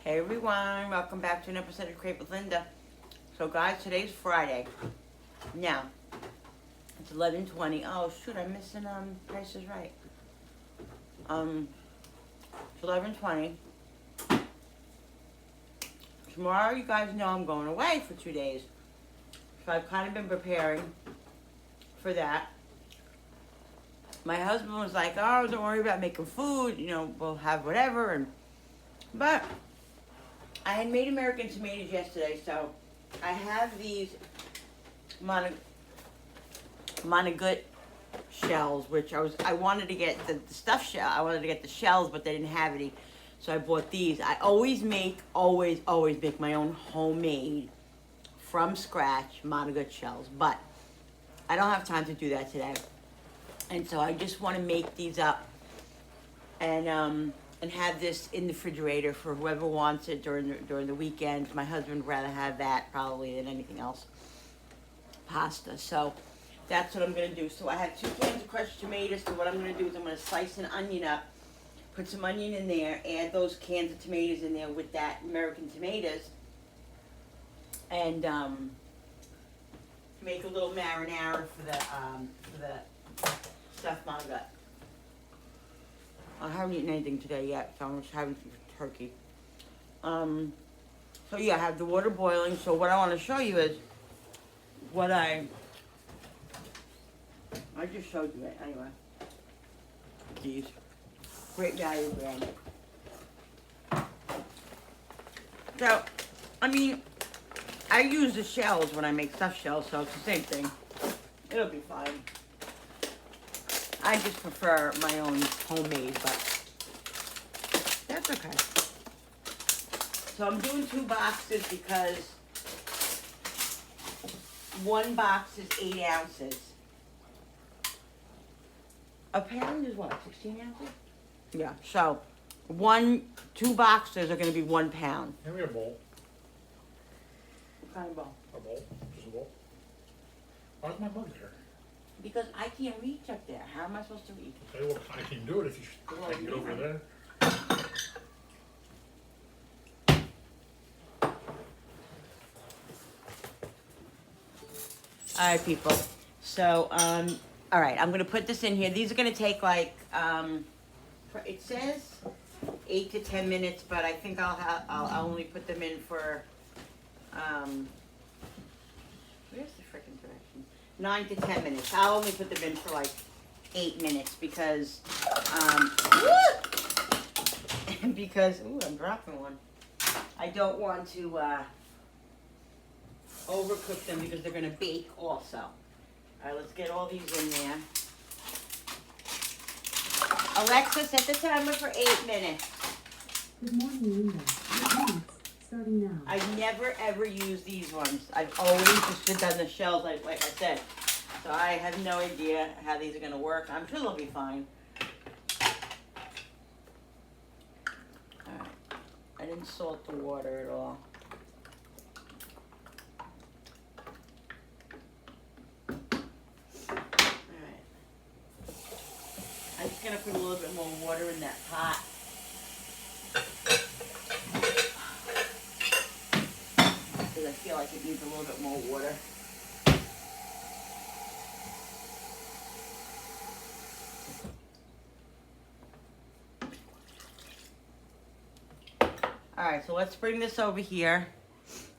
Hey everyone, welcome back to an episode of Crave with Linda. So guys, today's Friday. Now, it's 11:20. Oh shoot, I'm missing Price is Right. It's 11:20. Tomorrow, you guys know I'm going away for 2 days. So I've kind of been preparing for that. My husband was like, oh, don't worry about making food, we'll have whatever. But I had made American tomatoes yesterday, so I have these Monagut shells, which I wanted to get the stuffed shell. I wanted to get the shells, but they didn't have any, so I bought these. I always make my own homemade, from scratch Monagut shells, but I don't have time to do that today, and so I just want to make these up and have this in the refrigerator for whoever wants it during the weekend. My husband would rather have that probably than anything else. Pasta. So that's what I'm going to do. So I have 2 cans of crushed tomatoes. So what I'm going to do is I'm going to slice an onion up, put some onion in there, add those cans of tomatoes in there with that American tomatoes, and make a little marinara for the stuffed Monagut. I haven't eaten anything today yet, so I'm just having some turkey. So yeah, I have the water boiling. So what I want to show you is what I just showed you it anyway. These great value brand. So, I mean, I use the shells when I make stuffed shells, so it's the same thing. It'll be fine. I just prefer my own homemade, but that's okay. So I'm doing 2 boxes because 1 box is 8 ounces. A pound is what, 16 ounces? Yeah, so 2 boxes are going to be 1 pound. Hand me a bowl. What kind of bowl? A bowl. Just a bowl. Why's my mug there? Because I can't reach up there. How am I supposed to reach? Okay, well, I can do it if you Well, take it over yeah. there. All right, people. So, all right, I'm gonna put this in here. These are gonna take like, it says 8 to 10 minutes, but I think I'll only put them in for, where's the frickin' direction? 9 to 10 minutes. I'll only put them in for like 8 minutes because, ooh, I'm dropping one. I don't want to, overcook them because they're gonna bake also. All right, let's get all these in there. Alexa, set the timer for 8 minutes. Good morning, Linda. Yes, starting now. I've never ever used these ones. I've always just done the shells, like I said. So I have no idea how these are gonna work. I'm sure they'll be fine. All right, I didn't salt the water at all. I'm just gonna put a little bit more water in that pot. Because I feel like it needs a little bit more water. Alright, so let's bring this over here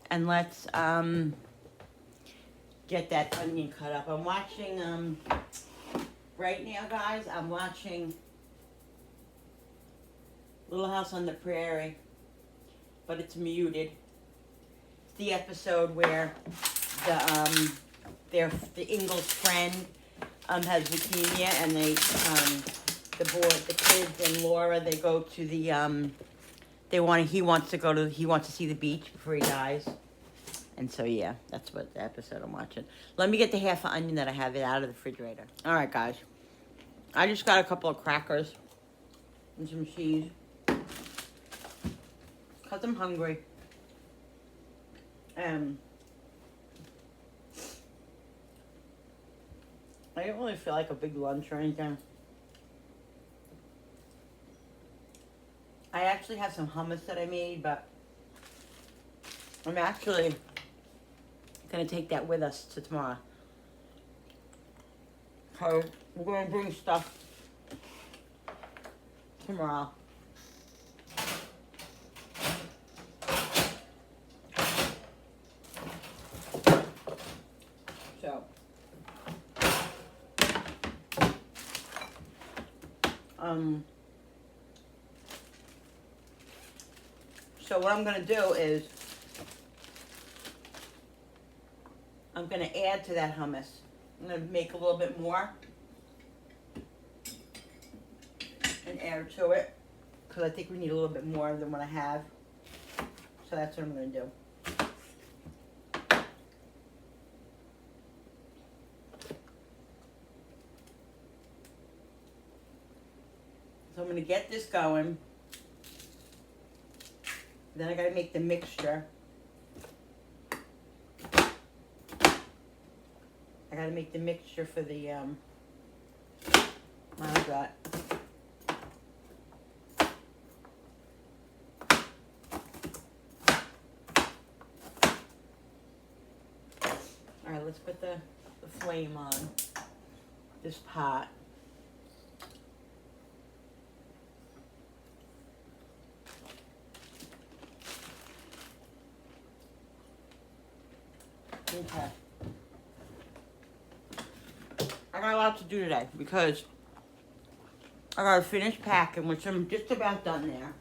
and let's get that onion cut up. I'm watching right now, guys, I'm watching Little House on the Prairie, but it's muted. It's the episode where the Ingalls friend has leukemia, and the kids and Laura, they go to the he wants to see the beach before he dies. And so, yeah, that's what the episode I'm watching. Let me get the half an onion that I have it out of the refrigerator. All right, guys. I just got a couple of crackers and some cheese. Because I'm hungry. I don't really feel like a big lunch or anything. I actually have some hummus that I made, but I'm actually gonna take that with us to tomorrow. So we're gonna bring stuff tomorrow. So so what I'm gonna do is I'm gonna add to that hummus. I'm gonna make a little bit more and add to it because I think we need a little bit more than what I have. So that's what I'm gonna do. So I'm gonna get this going. Then I gotta make the mixture. I gotta make the mixture for the what is that? Alright, let's put the flame on this pot. Okay. I got a lot to do today because I gotta finish packing, which I'm just about done there.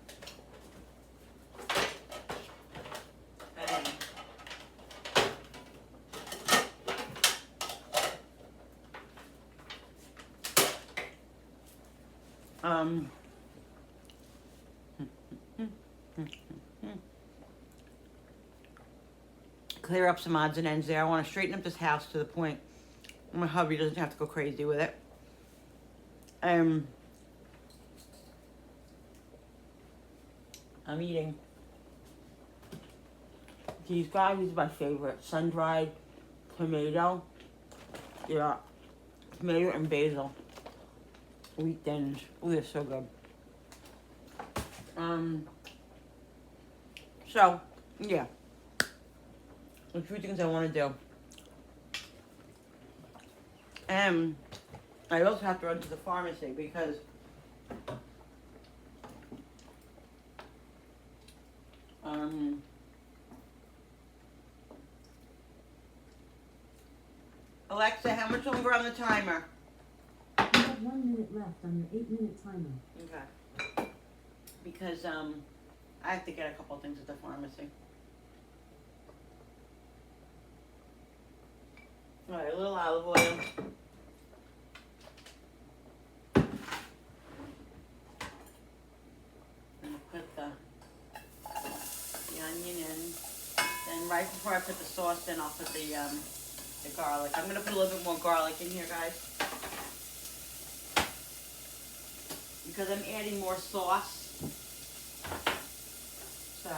And, clear up some odds and ends there. I want to straighten up this house to the point my hubby doesn't have to go crazy with it. I'm eating these guys. These are my favorite. Sun-dried tomato. Yeah. Tomato and basil. Wheat thins. Oh, they're so good. So, yeah. There's a few things I want to do. And I also have to run to the pharmacy because Alexa, how much longer on the timer? You have 1 minute left on your 8-minute timer. Okay. Because I have to get a couple things at the pharmacy. Alright, a little olive oil. And put the onion in. Then right before I put the sauce in, I'll put the garlic. I'm gonna put a little bit more garlic in here, guys, because I'm adding more sauce. So.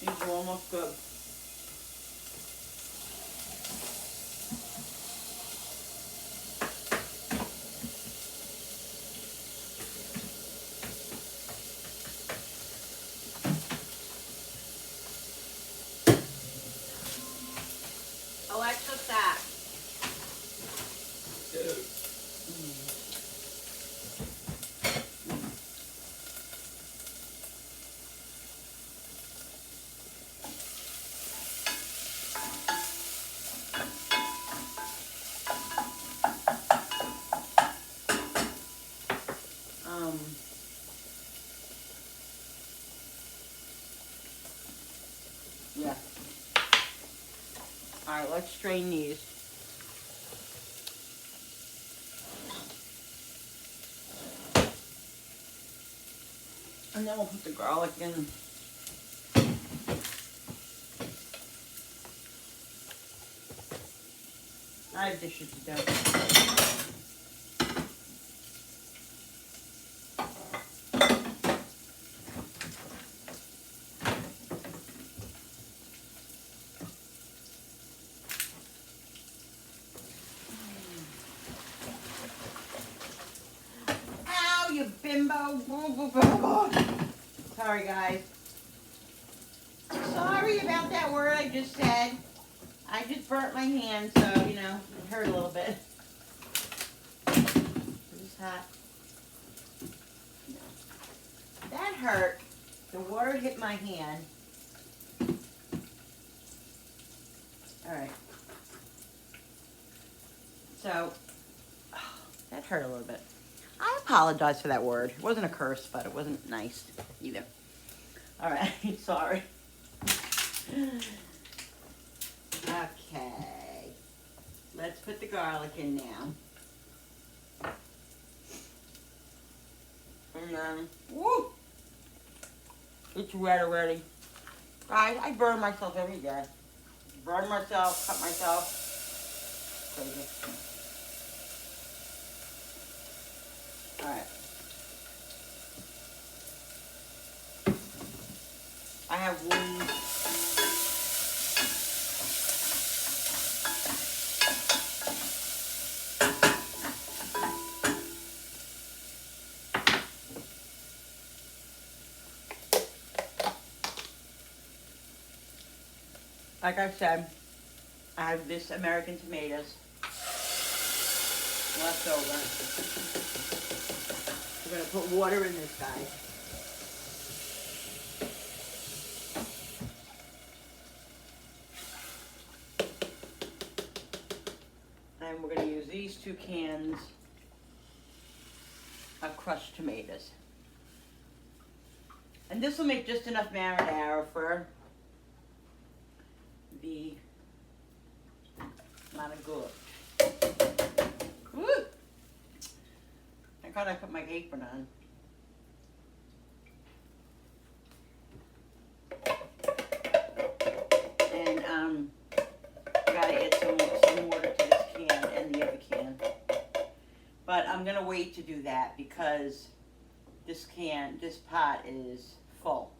These are almost good. Alexa, stop. Yeah. Alright, let's strain these. And then we'll put the garlic in. I have dishes to do. bimbo. Sorry, guys. Sorry about that word I just said. I just burnt my hand, so, you know, it hurt a little bit. This is hot. That hurt. The water hit my hand. Alright. So, that hurt a little bit. I apologize for that word. It wasn't a curse, but it wasn't nice either. Alright, sorry. Okay. Let's put the garlic in now. And then, woo! It's red already. Guys, I burn myself every day. Burn myself, cut myself. Crazy. Alright. I have wounds. Like I said, I have this American tomatoes left over. We're going to put water in this, guys. And we're going to use these 2 cans of crushed tomatoes. And this will make just enough marinara for the amount of good. Woo! Thank God I put my apron on. And gotta add some water to this can and the other can. But I'm gonna wait to do that because this pot is full.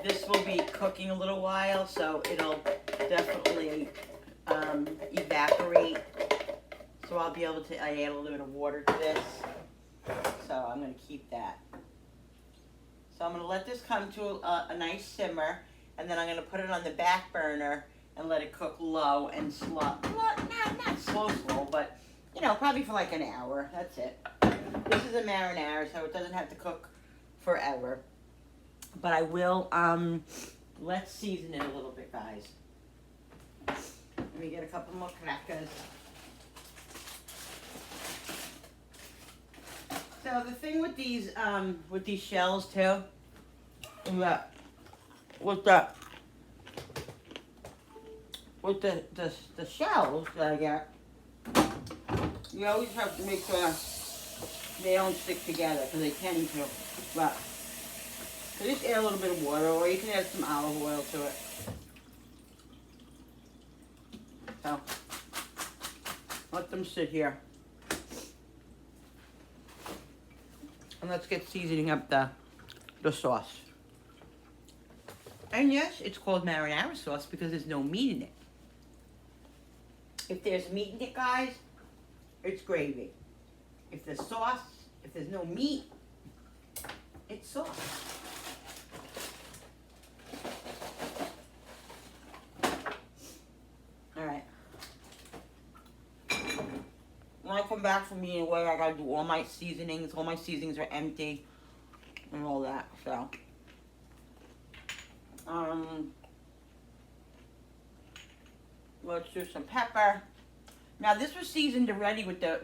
This will be cooking a little while, so it'll definitely evaporate. So I'll be able to add a little bit of water to this. So I'm going to keep that. So I'm going to let this come to a nice simmer, and then I'm going to put it on the back burner and let it cook low and slow. Not slow, but, you know, probably for like an hour. That's it. This is a marinara, so it doesn't have to cook forever. But I will, let's season it a little bit, guys. Let me get a couple more crackers. So the thing with these shells too, is that with the shells that I get, you always have to make sure they don't stick together because they tend to. But so just add a little bit of water, or you can add some olive oil to it. So let them sit here. And let's get seasoning up the sauce. And yes, it's called marinara sauce because there's no meat in it. If there's meat in it, guys, it's gravy. If there's sauce, if there's no meat, it's sauce. Alright. When I come back from eating away, I gotta do all my seasonings. All my seasonings are empty and all that, so. Let's do some pepper. Now this was seasoned already with the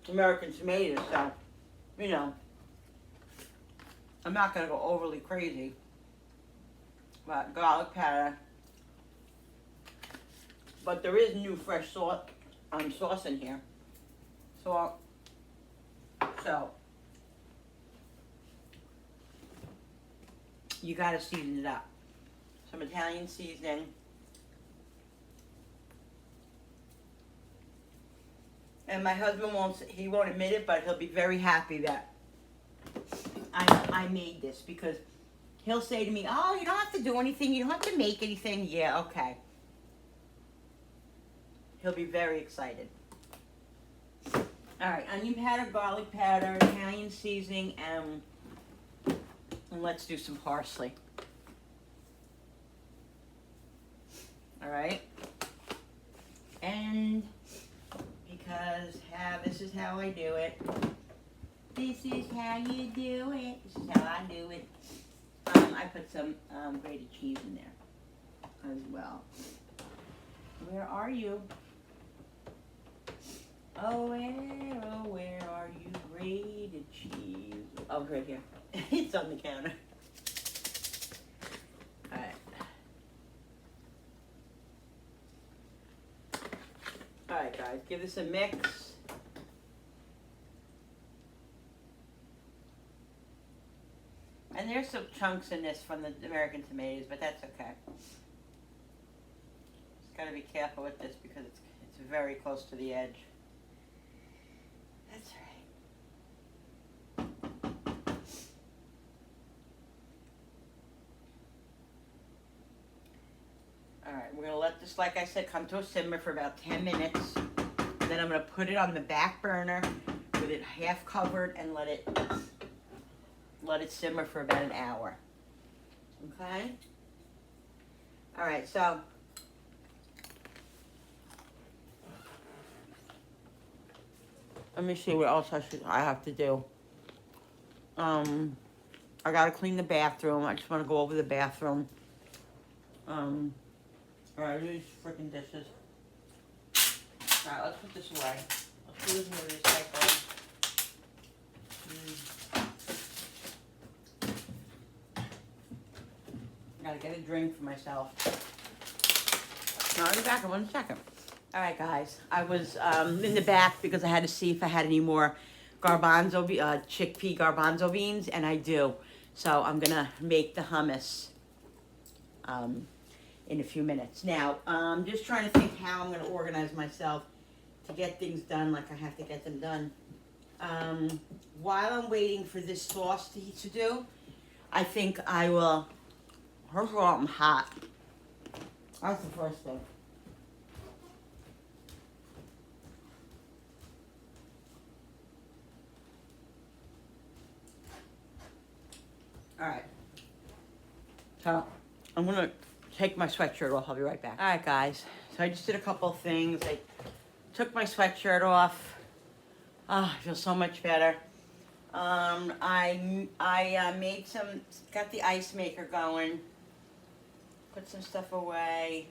American tomatoes, so, you know, I'm not gonna go overly crazy. But garlic powder. But there is new fresh sauce in here. So you gotta season it up. Some Italian seasoning. And my husband won't admit it, but he'll be very happy that I made this, because he'll say to me, "Oh, you don't have to do anything. You don't have to make anything." Yeah, okay. He'll be very excited. All right, onion powder, garlic powder, Italian seasoning, and let's do some parsley. All right, and because this is how I do it. This is how you do it. This is how I do it. I put some grated cheese in there as well. Where are you? Oh, where are you? Grated cheese. Oh, right here. It's on the counter. All right. All right, guys, give this a mix. And there's some chunks in this from the American tomatoes, but that's okay. Just gotta be careful with this because it's very close to the edge. That's right. All right, we're gonna let this, like I said, come to a simmer for about 10 minutes. Then I'm gonna put it on the back burner with it half covered and let it simmer for about an hour. Okay? All right, so let me see what else I have to do. I gotta clean the bathroom. I just wanna go over the bathroom. All right, these freaking dishes. All right, let's put this away. Let's put this in the recycle. Gotta get a drink for myself. I'll be back in 1 second. All right, guys. I was in the back because I had to see if I had any more chickpea garbanzo beans, and I do. So I'm gonna make the hummus in a few minutes. Now, I'm just trying to think how I'm gonna organize myself to get things done like I have to get them done. While I'm waiting for this sauce to do, I think I will. First of all, I'm hot. That's the first thing. All right. So I'm gonna take my sweatshirt off. I'll be right back. All right, guys. So I just did a couple of things. I took my sweatshirt off. I feel so much better. I made got the ice maker going. Put some stuff away.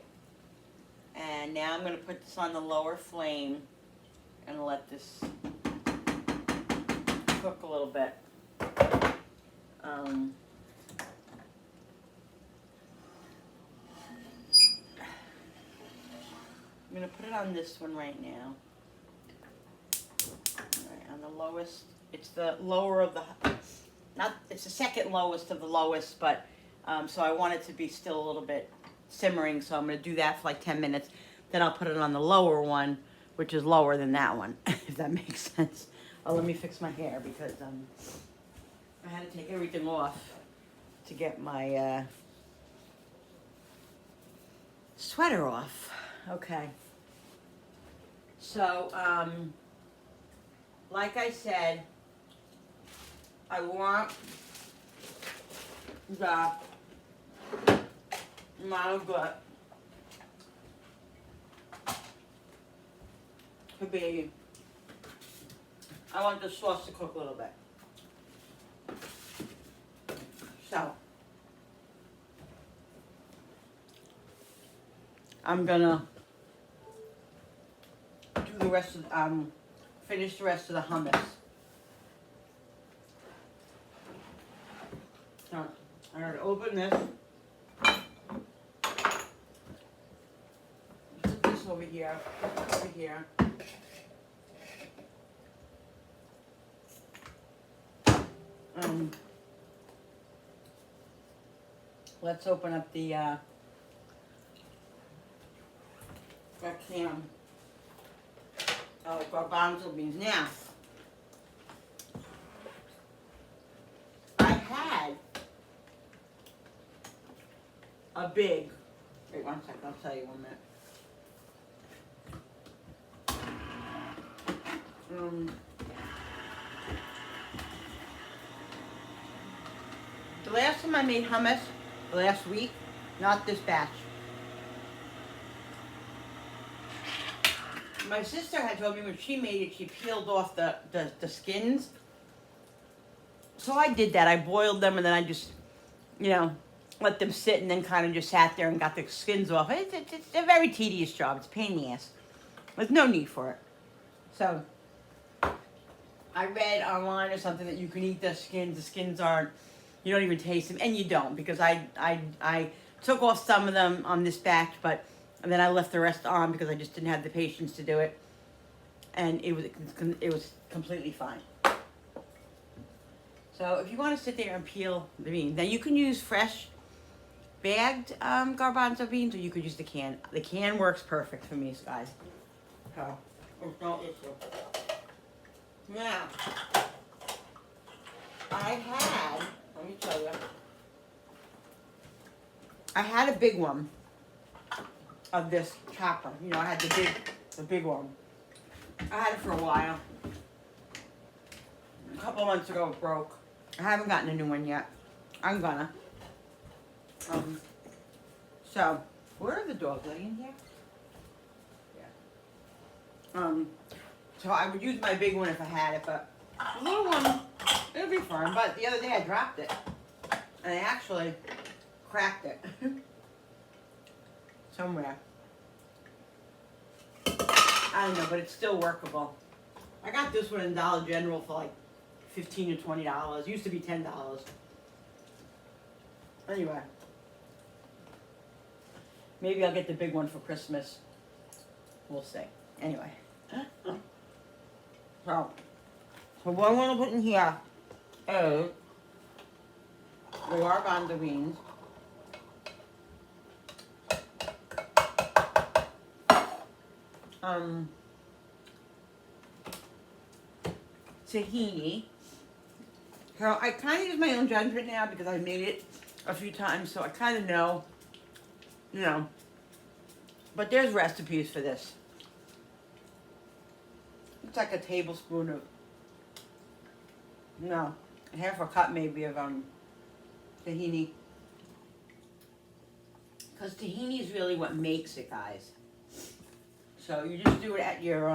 And now I'm gonna put this on the lower flame and let this cook a little bit. I'm gonna put it on this one right now. All right, on the lowest. It's the lower of it's the second lowest of the lowest, but so I want it to be still a little bit simmering, so I'm gonna do that for like 10 minutes. Then I'll put it on the lower one, which is lower than that one, if that makes sense. Oh, let me fix my hair because I had to take everything off to get my sweater off. Okay. So, like I said, I want the malgut to be, I want the sauce to cook a little bit. So, I'm gonna do the rest of, finish the rest of the hummus. So, I'm gonna open this. Put this over here, over here. Let's open up the can of garbanzo beans. Now, I had a big, wait 1 second, I'll tell you 1 minute. The last time I made hummus, last week, not this batch. My sister had told me when she made it, she peeled off the skins. So I did that. I boiled them and then I just, let them sit and then kind of just sat there and got the skins off. It's a very tedious job. It's a pain in the ass. There's no need for it. So I read online or something that you can eat the skins. The skins aren't, you don't even taste them. And you don't, because I took off some of them on this batch, and then I left the rest on because I just didn't have the patience to do it. And it was completely fine. So if you want to sit there and peel the beans, now you can use fresh bagged garbanzo beans, or you could use the can. The can works perfect for me, guys. So there's no issue. Now, let me tell you, I had a big one of this chopper. I had the big one. I had it for a while. A couple of months ago it broke. I haven't gotten a new one yet. I'm gonna. So, where are the dogs? Are they in here? Yeah. So I would use my big one if I had it, but the little one, it'll be fine. But the other day I dropped it. And I actually cracked it. Somewhere. I don't know, but it's still workable. I got this one in Dollar General for like $15 to $20. It used to be $10. Anyway. Maybe I'll get the big one for Christmas. We'll see. Anyway. So what I'm going to put in here is the garbanzo beans. Tahini. So I kind of use my own judgment now because I made it a few times, so I kind of know, But there's recipes for this. It's like a tablespoon of, half a cup maybe of tahini. Because tahini is really what makes it, guys. So you just do it at your,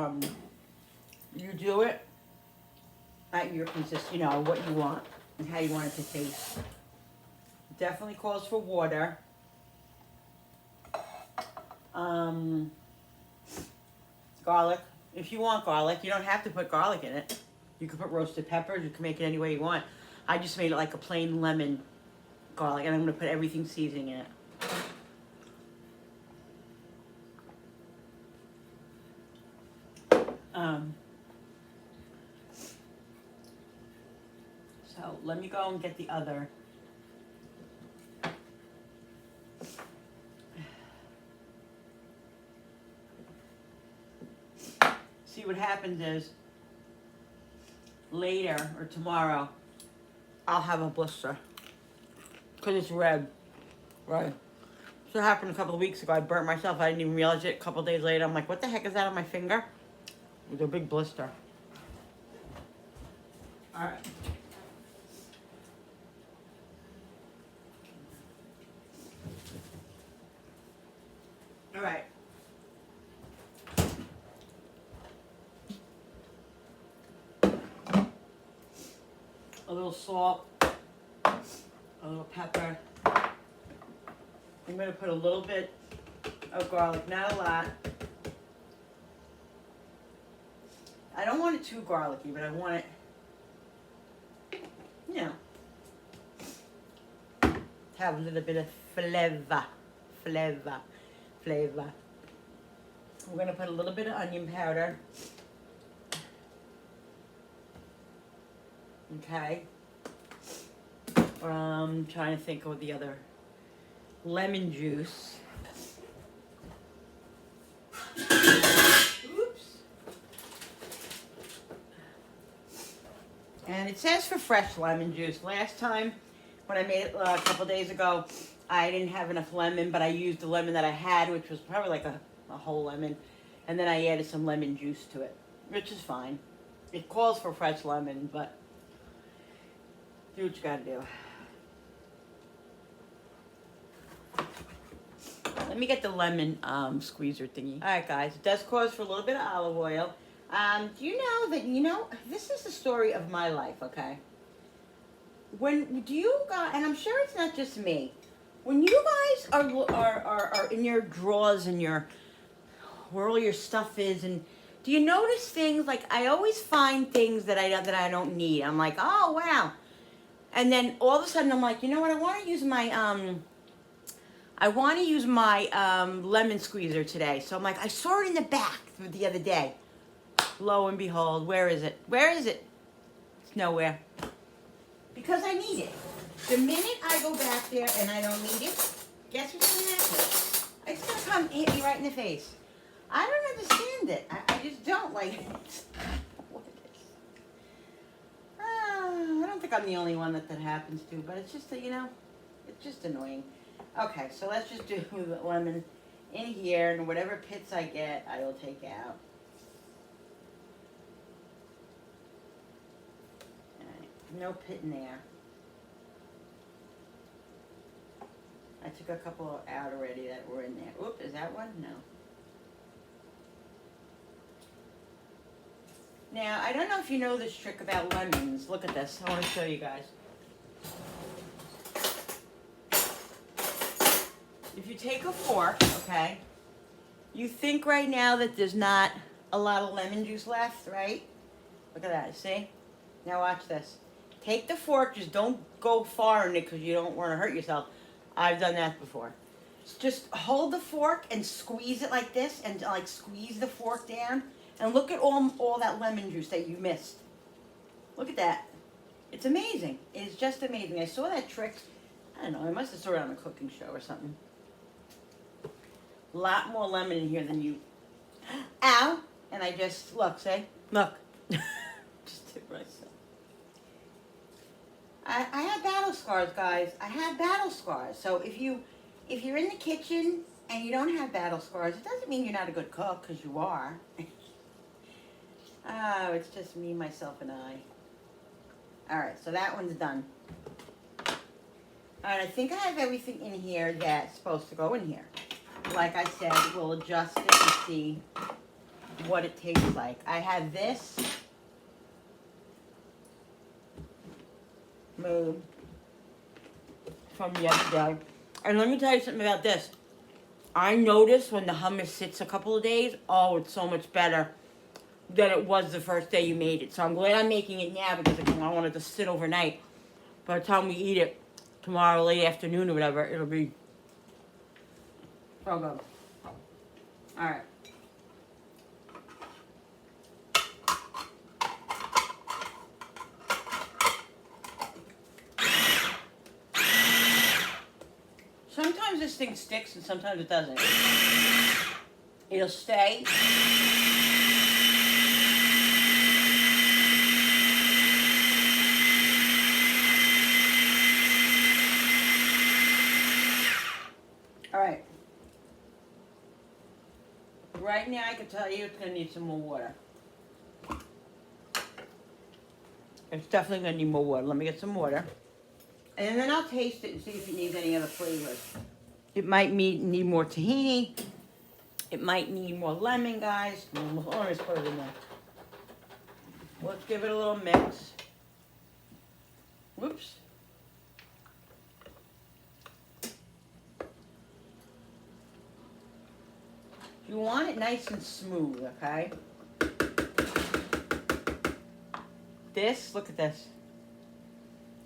what you want and how you want it to taste. It definitely calls for water. Garlic. If you want garlic, you don't have to put garlic in it. You can put roasted peppers. You can make it any way you want. I just made it like a plain lemon garlic, and I'm going to put everything seasoning in it. So let me go and get the other. See, what happens is later or tomorrow I'll have a blister because it's red, right? So it happened a couple of weeks ago. I burnt myself. I didn't even realize it. A couple of days later, I'm like, what the heck is that on my finger? It was a big blister. All right. All right. A little salt, a little pepper. I'm going to put a little bit of garlic, not a lot. I don't want it too garlicky, but I want it, to have a little bit of flavor. We're going to put a little bit of onion powder. Okay. I'm trying to think of the other. Lemon juice. Oops. And it says for fresh lemon juice. Last time, when I made it a couple days ago, I didn't have enough lemon, but I used the lemon that I had, which was probably like a whole lemon. And then I added some lemon juice to it, which is fine. It calls for fresh lemon, but do what you gotta do. Let me get the lemon squeezer thingy. All right, guys, it does cause for a little bit of olive oil. Do you know that, this is the story of my life, okay? When do you guys, and I'm sure it's not just me, when you guys are in your drawers and where all your stuff is, and do you notice things like I always find things that I don't need. I'm like, oh wow, and then all of a sudden I'm like, you know what? I want to use my lemon squeezer today. So I'm like, I saw it in the back the other day. Lo and behold, where is it? Where is it? It's nowhere. Because I need it. The minute I go back there and I don't need it, guess what's gonna happen? It's gonna come hit me right in the face. I don't understand it. I just don't like it. What is? I don't think I'm the only one that happens to, but it's just it's just annoying. Okay, so let's just do the lemon in here, and whatever pits I get, I will take out. No pit in there. I took a couple out already that were in there. Oop, is that one? No. Now, I don't know if you know this trick about lemons. Look at this. I want to show you guys. If you take a fork, okay, you think right now that there's not a lot of lemon juice left, right? Look at that, see? Now watch this. Take the fork, just don't go far in it because you don't want to hurt yourself. I've done that before. Just hold the fork and squeeze it like this, and like squeeze the fork down, and look at all that lemon juice that you missed. Look at that. It's amazing. It's just amazing. I saw that trick. I don't know. I must have saw it on a cooking show or something. A lot more lemon in here than you. Ow! And I just look. Just did myself. I have battle scars, guys. I have battle scars. So if you're in the kitchen and you don't have battle scars, it doesn't mean you're not a good cook, because you are. Oh, it's just me, myself, and I. All right, so that one's done. All right, I think I have everything in here that's supposed to go in here. Like I said, we'll adjust it and see what it tastes like. I have this made from the other day. And let me tell you something about this. I notice when the hummus sits a couple of days, oh, it's so much better than it was the first day you made it. So I'm glad I'm making it now, because I want it to sit overnight. By the time we eat it tomorrow, late afternoon or whatever, it'll be so good. All right. Sometimes this thing sticks and sometimes it doesn't. It'll stay. All right. Right now I can tell you it's going to need some more water. It's definitely going to need more water. Let me get some water. And then I'll taste it and see if it needs any other flavors. It might need more tahini. It might need more lemon, guys. Let's put it in there. Let's give it a little mix. Whoops. You want it nice and smooth, okay? This, look at this.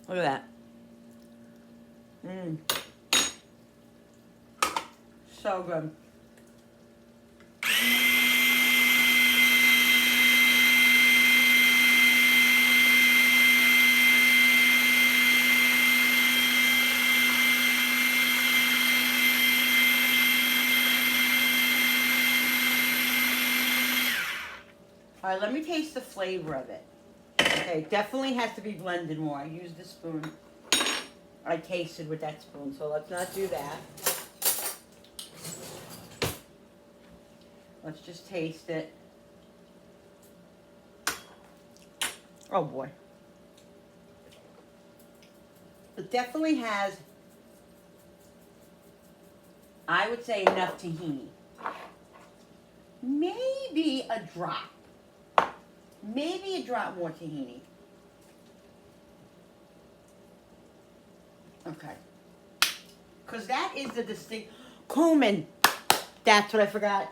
Look at that. So good. All right, let me taste the flavor of it. Okay, it definitely has to be blended more. I used the spoon. I tasted with that spoon, so let's not do that. Let's just taste it. Oh boy. It definitely has, I would say, enough tahini. Maybe a drop. Maybe a drop more tahini. Okay. Because that is the distinct... Cumin. That's what I forgot.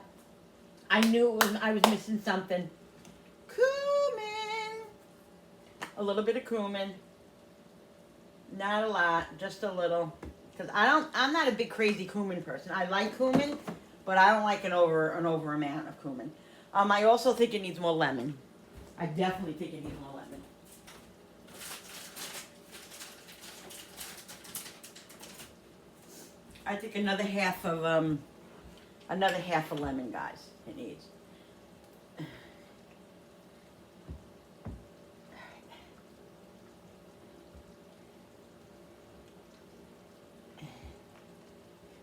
I knew it was, I was missing something. Cumin. A little bit of cumin. Not a lot, just a little. Because I'm not a big crazy cumin person. I like cumin, but I don't like an over amount of cumin. I also think it needs more lemon. I definitely think it needs more lemon. I think another half of lemon, guys. It needs.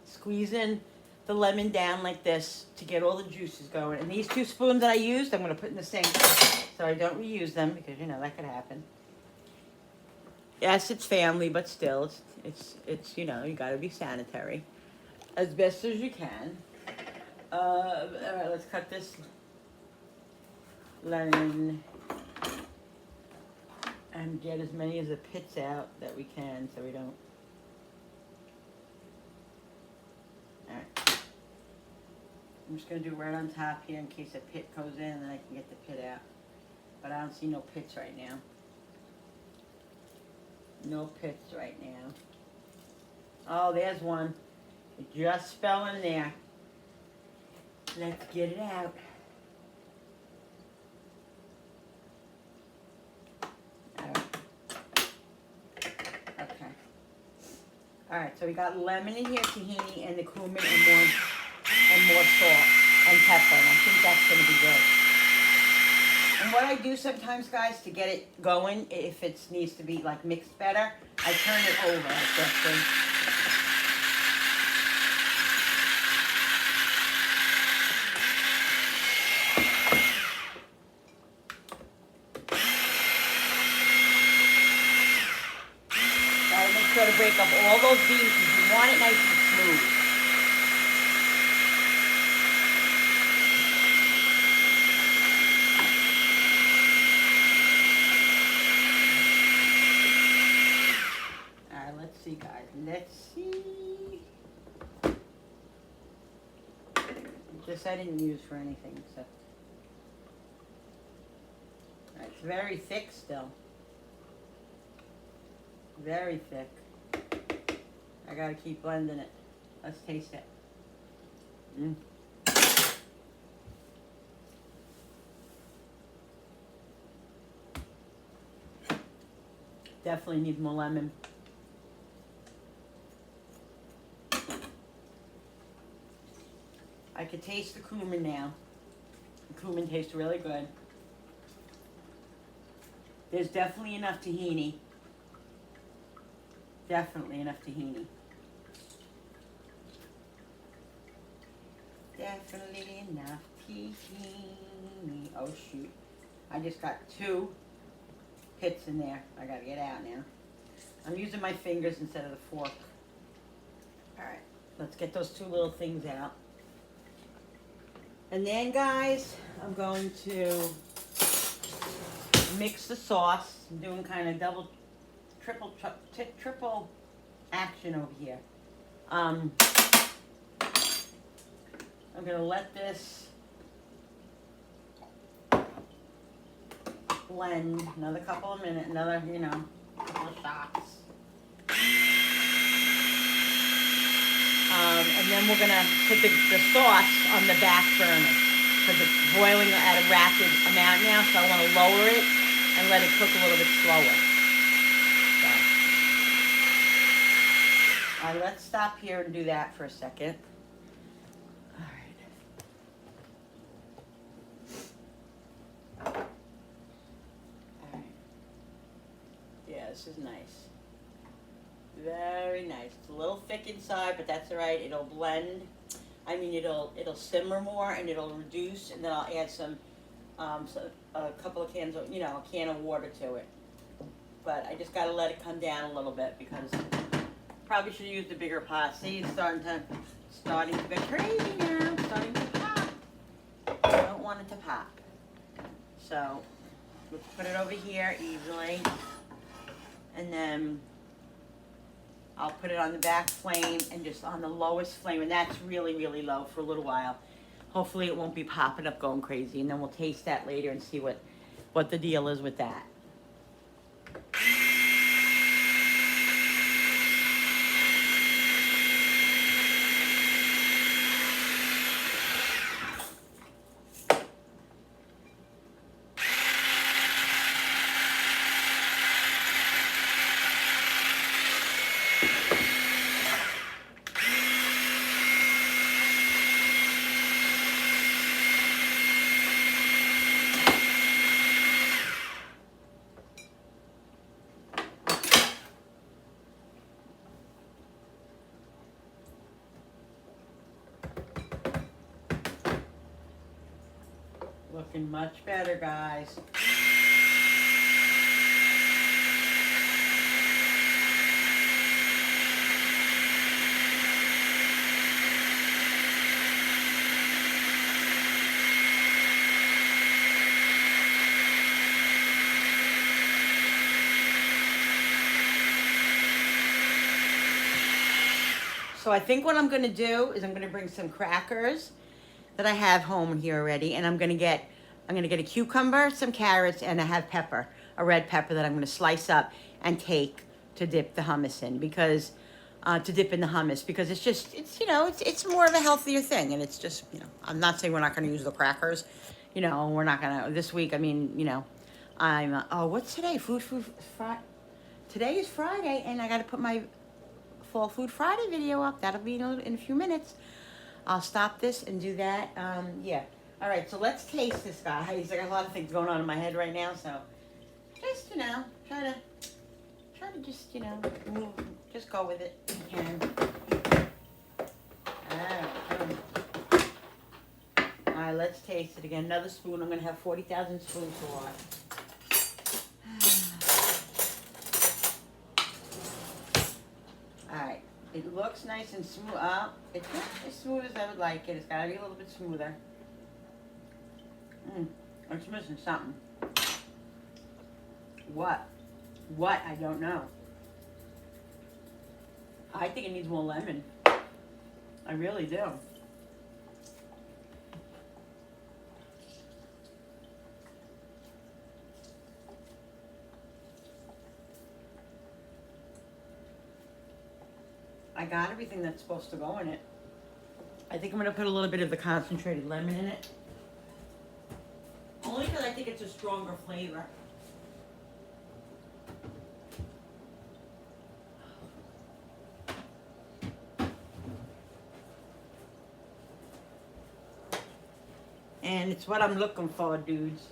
Squeezing the lemon down like this to get all the juices going. And these 2 spoons that I used, I'm going to put in the sink so I don't reuse them because, you know, that could happen. Yes, it's family, but still, it's you know, you got to be sanitary as best as you can. All right, let's cut this lemon and get as many of the pits out that we can so we don't. Alright. I'm just going to do right on top here in case a pit goes in and then I can get the pit out. But I don't see no pits right now. No pits right now. Oh, there's one. It just fell in there. Let's get it out. Alright. Okay. Alright, so we got lemon in here, tahini, and the cumin, and more salt and pepper. And I think that's going to be good. And what I do sometimes, guys, to get it going, if it needs to be like mixed better, I turn it over like this. And gotta make sure to break up all those beans because you want it nice and smooth. Let's see, guys. Let's see. This I didn't use for anything except. It's very thick still. Very thick. I gotta keep blending it. Let's taste it. Definitely needs more lemon. I could taste the cumin now. The cumin tastes really good. There's definitely enough tahini. Definitely enough tahini. Definitely enough tahini. Oh shoot. I just got 2 hits in there. I gotta get out now. I'm using my fingers instead of the fork. Alright, let's get those 2 little things out. And then, guys, I'm going to mix the sauce. I'm doing kind of triple action over here. I'm going to let this blend another couple of minutes, another, you know, couple of shots. And then we're going to put the sauce on the back burner because it's boiling at a rapid amount now, so I want to lower it and let it cook a little bit slower. So. All right, let's stop here and do that for a second. All right. All right. Yeah, this is nice. Very nice. It's a little thick inside, but that's all right. It'll blend. I mean, it'll simmer more and it'll reduce, and then I'll add some so a couple of cans of, a can of water to it. But I just gotta let it come down a little bit because probably should use the bigger pot. See, it's starting to go crazy now. It's starting to pop. I don't want it to pop. So let's put it over here easily, and then I'll put it on the back flame and just on the lowest flame, and that's really, really low for a little while. Hopefully it won't be popping up going crazy, and then we'll taste that later and see what the deal is with that. Looking much better, guys. So I think what I'm gonna do is I'm gonna bring some crackers that I have home here already, and I'm gonna get a cucumber, some carrots, and I have pepper, a red pepper that I'm gonna slice up and take to dip the hummus in, because to dip in the hummus, because it's more of a healthier thing, and it's just, I'm not saying we're not gonna use the crackers, we're not gonna this week. I mean, I'm what's today? Friday. Today is Friday, and I gotta put my Fall Food Friday video up. That'll be in a few minutes. I'll stop this and do that. Yeah. All right, so let's taste this, guys. I got a lot of things going on in my head right now, so just, try to just, move, just go with it if you can. All right, let's taste it again. Another spoon. I'm going to have 40,000 spoons to watch. All right. It looks nice and smooth. It's not as smooth as I would like it. It's got to be a little bit smoother. It's missing something. What? What? I don't know. I think it needs more lemon. I really do. I got everything that's supposed to go in it. I think I'm going to put a little bit of the concentrated lemon in it. Only because I think it's a stronger flavor. And it's what I'm looking for, dudes.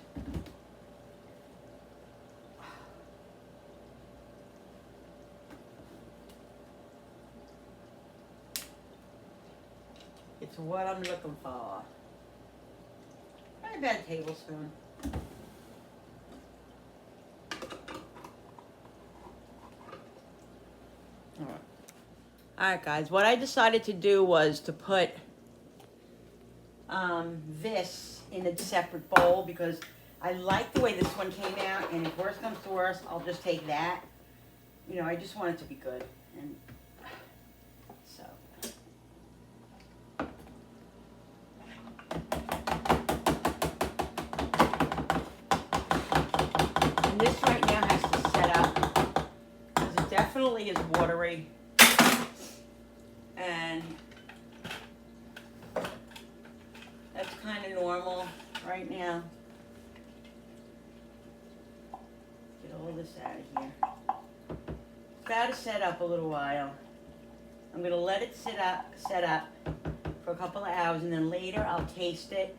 It's what I'm looking for. About a tablespoon. All right, guys. What I decided to do was to put this in a separate bowl, because I like the way this one came out, and if worse comes to worse, I'll just take that. I just want it to be good, and so. And this right now has to set up, because it definitely is watery, and that's kind of normal right now. Get all this out of here. It's got to set up a little while. I'm going to let it set up for a couple of hours, and then later I'll taste it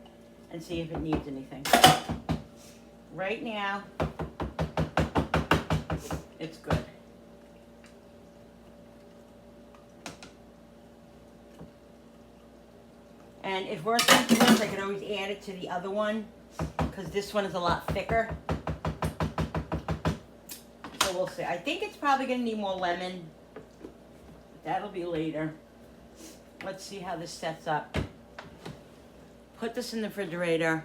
and see if it needs anything. Right now, it's good. And if worse comes to worse, I can always add it to the other one, because this one is a lot thicker. So we'll see. I think it's probably gonna need more lemon. That'll be later. Let's see how this sets up. Put this in the refrigerator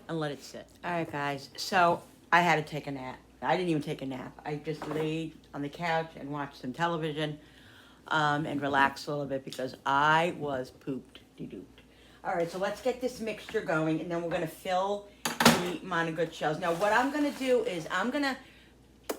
and let it sit. All right, guys. So I had to take a nap. I didn't even take a nap. I just laid on the couch and watched some television and relaxed a little bit because I was pooped-de-dooped. All right, so let's get this mixture going, and then we're gonna fill the Monagut shells. Now, what I'm gonna do is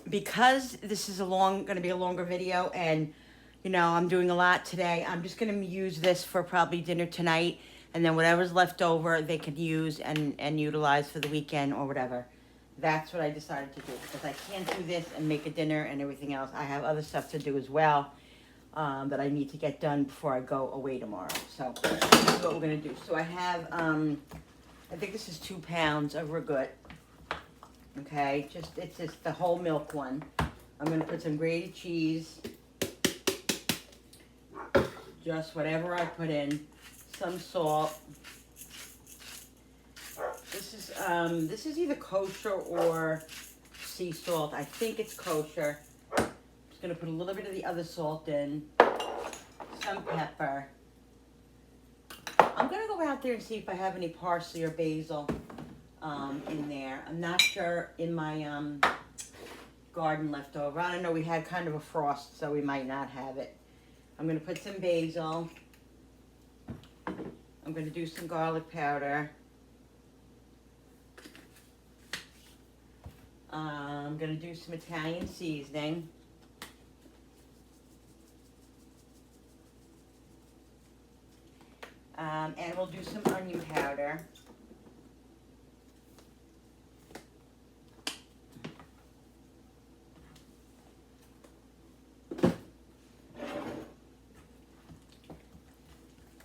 because this is gonna be a longer video, and you know I'm doing a lot today, I'm just gonna use this for probably dinner tonight, and then whatever's left over they can use and utilize for the weekend or whatever. That's what I decided to do because I can't do this and make a dinner and everything else. I have other stuff to do as well that I need to get done before I go away tomorrow. So this is what we're gonna do. So I have, I think this is 2 pounds of ragout. Okay, it's just the whole milk one. I'm gonna put some grated cheese, just whatever I put in, some salt. This is either kosher or sea salt. I think it's kosher. Just gonna put a little bit of the other salt in, some pepper. I'm gonna go out there and see if I have any parsley or basil in there. I'm not sure in my garden left over. I don't know, we had kind of a frost, so we might not have it. I'm gonna put some basil. I'm gonna do some garlic powder. I'm gonna do some Italian seasoning. And we'll do some onion powder.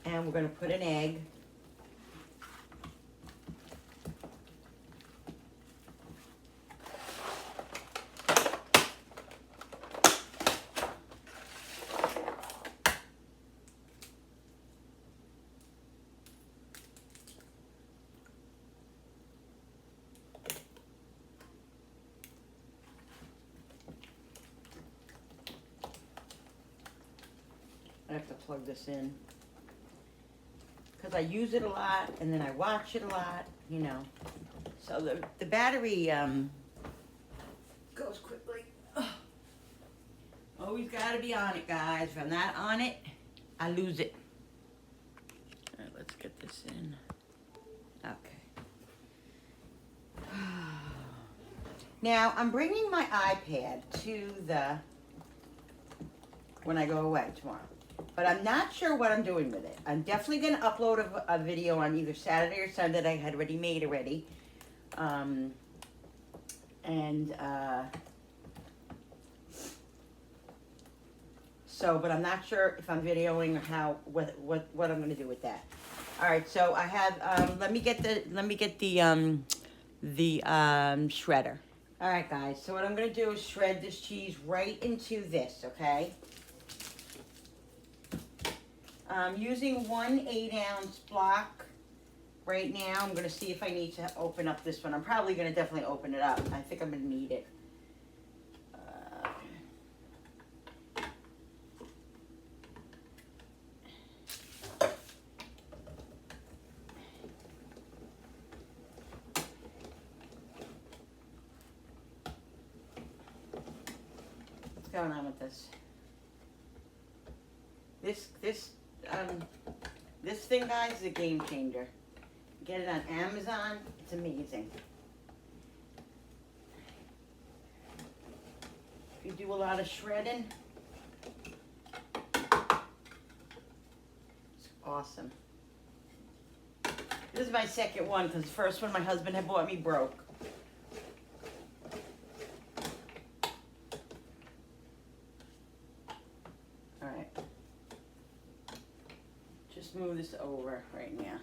And we're gonna put an egg. I have to plug this in because I use it a lot and then I watch it a lot, you know. So the battery goes quickly. Ugh. Always got to be on it, guys. If I'm not on it, I lose it. All right, let's get this in. Okay. Now, I'm bringing my iPad to when I go away tomorrow. But I'm not sure what I'm doing with it. I'm definitely going to upload a video on either Saturday or Sunday that I had already made already. But I'm not sure if I'm videoing or what I'm going to do with that. All right, so I have, let me get the shredder. All right, guys, so what I'm going to do is shred this cheese right into this, okay? I'm using 1 8-ounce block right now. I'm going to see if I need to open up this one. I'm probably going to definitely open it up. I think I'm going to need it. What's going on with this? This thing, guys, is a game changer. Get it on Amazon. It's amazing. If you do a lot of shredding, it's awesome. This is my second one because the first one my husband had bought me broke. All right. Just move this over right now.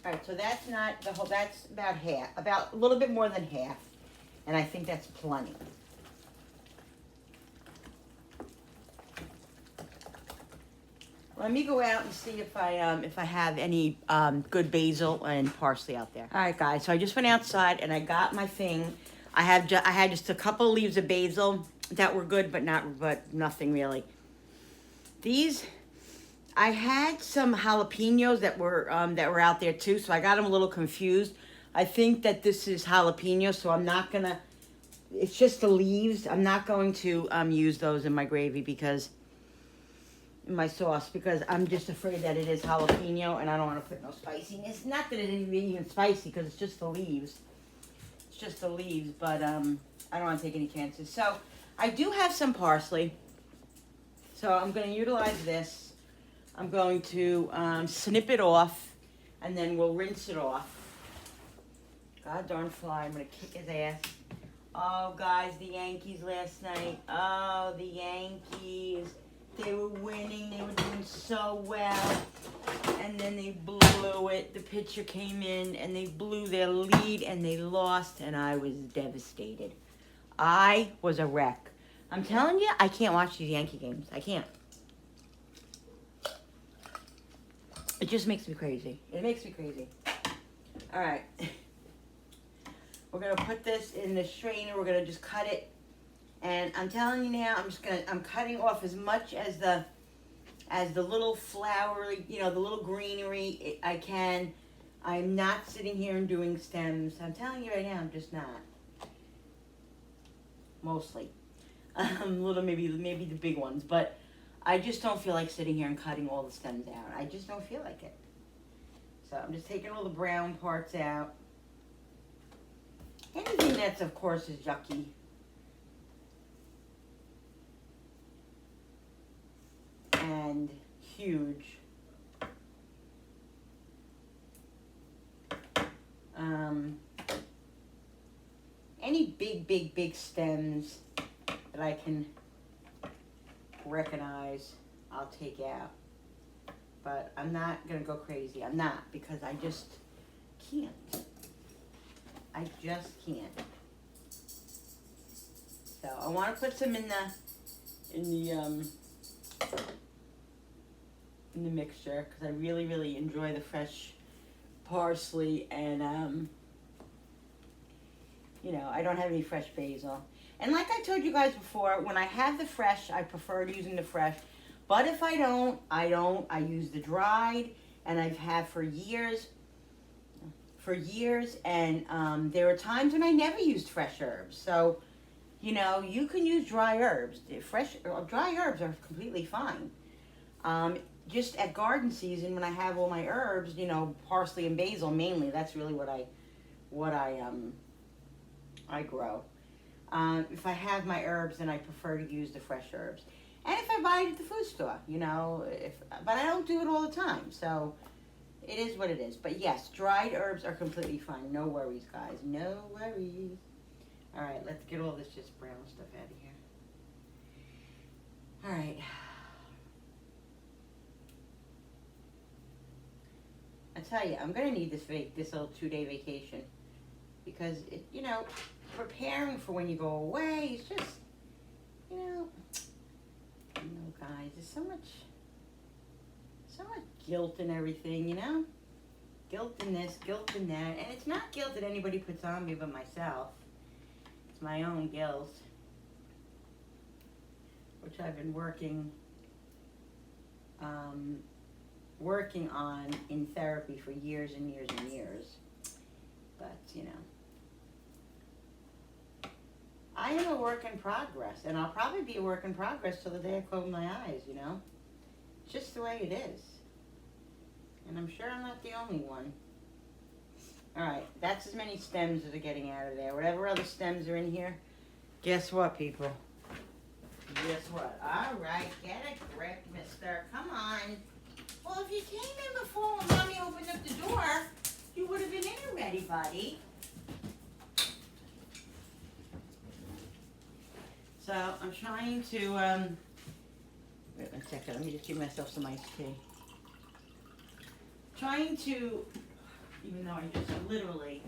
All right, so that's not the whole, that's about half, about a little bit more than half. And I think that's plenty. Let me go out and see if I have any good basil and parsley out there. All right, guys. So I just went outside and I got my thing. I had just a couple leaves of basil that were good, but nothing really. These, I had some jalapenos that were out there too, so I got them a little confused. I think that this is jalapeno, so I'm not gonna. It's just the leaves. I'm not going to use those in my gravy because. In my sauce, because I'm just afraid that it is jalapeno and I don't want to put no spiciness. Not that it isn't even spicy because it's just the leaves. It's just the leaves, but I don't want to take any chances. So I do have some parsley. So I'm going to utilize this. I'm going to snip it off and then we'll rinse it off. God darn fly, I'm going to kick his ass. Oh, guys, the Yankees last night. Oh, the Yankees. They were winning. They were doing so well. And then they blew it. The pitcher came in and they blew their lead and they lost. And I was devastated. I was a wreck. I'm telling you, I can't watch these Yankee games. I can't. It just makes me crazy. It makes me crazy. All right. We're going to put this in the strainer. We're going to just cut it. And I'm telling you now, I'm cutting off as much as the little flowery, the little greenery I can. I'm not sitting here and doing stems. I'm telling you right now, I'm just not. Mostly. Little, maybe the big ones, but I just don't feel like sitting here and cutting all the stems out. I just don't feel like it. So I'm just taking all the brown parts out. Anything that's, of course, is yucky. And huge. Any big stems that I can recognize, I'll take out. But I'm not going to go crazy. I'm not, because I just can't. I just can't. So I want to put some in the mixture because I really enjoy the fresh parsley and I don't have any fresh basil. And like I told you guys before, when I have the fresh, I prefer using the fresh. But if I don't. I use the dried, and I've had for years. And there are times when I never used fresh herbs. So, you can use dry herbs. Dry herbs are completely fine. Just at garden season, when I have all my herbs, parsley and basil mainly. That's really what I grow. If I have my herbs, then I prefer to use the fresh herbs. And if I buy it at the food store, but I don't do it all the time. So it is what it is. But yes, dried herbs are completely fine. No worries, guys. No worries. All right, let's get all this just brown stuff out of here. All right. I tell you, I'm gonna need this little 2-day vacation because preparing for when you go away is just, guys, there's so much guilt and everything, guilt in this, guilt in that, and it's not guilt that anybody puts on me but myself. It's my own guilt, which I've been working on in therapy for years and years and years. But, I am a work in progress, and I'll probably be a work in progress till the day I close my eyes, It's just the way it is. And I'm sure I'm not the only one. All right, that's as many stems as are getting out of there. Whatever other stems are in here, guess what, people? Guess what? All right, get a grip, mister. Come on. Well, if you came in before when Mommy opened up the door, you would have been in already, buddy. So I'm trying to, wait 1 second, let me just give myself some iced tea. Trying to, even though I just literally,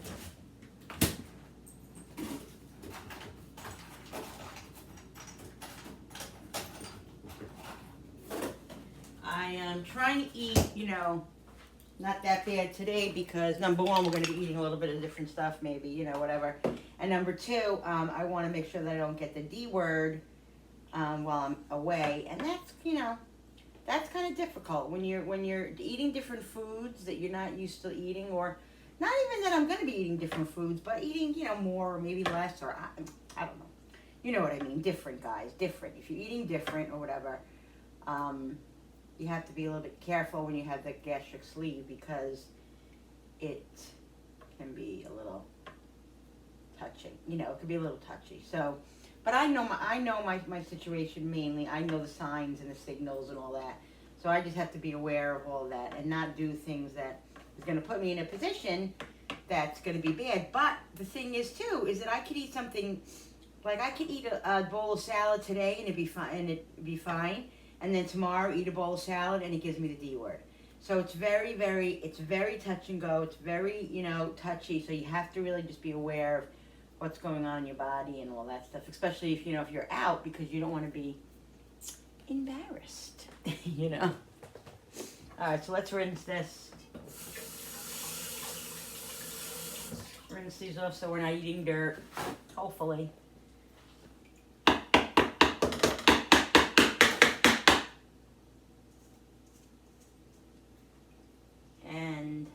I am trying to eat, not that bad today because number one, we're going to be eating a little bit of different stuff, maybe, whatever. And number two, I want to make sure that I don't get the D word while I'm away. And that's, that's kind of difficult when you're eating different foods that you're not used to eating, or not even that I'm going to be eating different foods, but eating, more or maybe less, or I don't know. You know what I mean? Different, guys, different. If you're eating different or whatever, you have to be a little bit careful when you have the gastric sleeve because it can be a little touching. It can be a little touchy. So, but I know my situation mainly. I know the signs and the signals and all that. So I just have to be aware of all that and not do things that is going to put me in a position that's going to be bad. But the thing is too, is that I could eat something, like I could eat a bowl of salad today and it'd be fine. And then tomorrow eat a bowl of salad and it gives me the D word. So it's very, it's very touch and go. It's very, touchy. So you have to really just be aware of what's going on in your body and all that stuff, especially if, if you're out, because you don't want to be embarrassed, All right, so let's rinse this. Rinse these off so we're not eating dirt, hopefully. And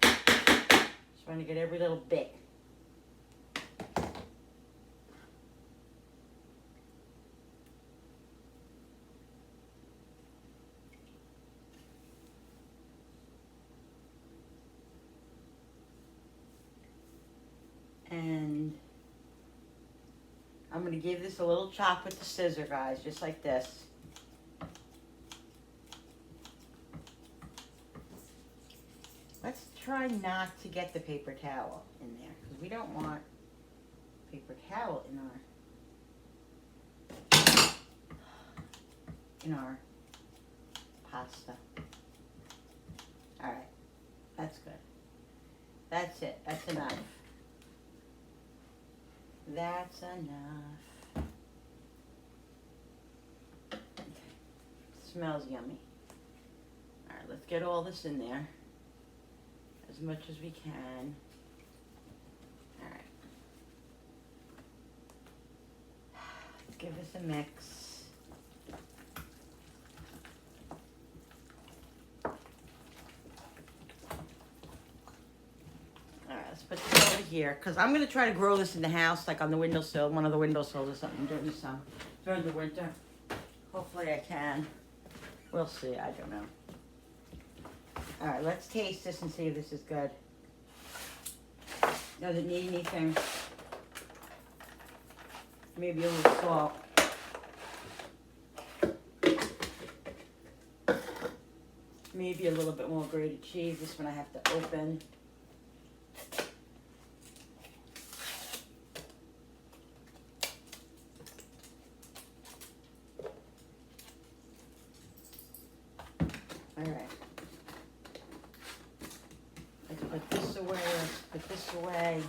just trying to get every little bit. And I'm going to give this a little chop with the scissor, guys, just like this. Let's try not to get the paper towel in there, because we don't want paper towel in our pasta. All right, that's good. That's it. That's enough. That's enough. Okay. Smells yummy. All right, let's get all this in there as much as we can. All right. Let's give this a mix. Let's put this over here, because I'm going to try to grow this in the house, like on the windowsill, one of the windowsills or something during the winter. Hopefully I can. We'll see. I don't know. All right, let's taste this and see if this is good. Does it need anything? Maybe a little salt. Maybe a little bit more grated cheese. This one I have to open. All right. Let's put this away. Let's put this away.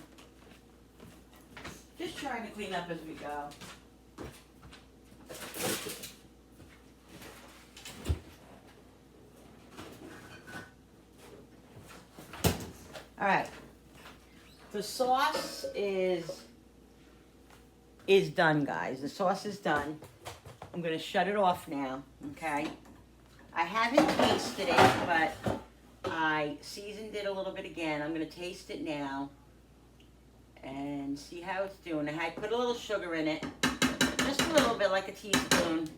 Just trying to clean up as we go. All right. The sauce is done, guys. The sauce is done. I'm going to shut it off now, okay? I haven't tasted it, but I seasoned it a little bit again. I'm going to taste it now and see how it's doing. I put a little sugar in it, just a little bit, like a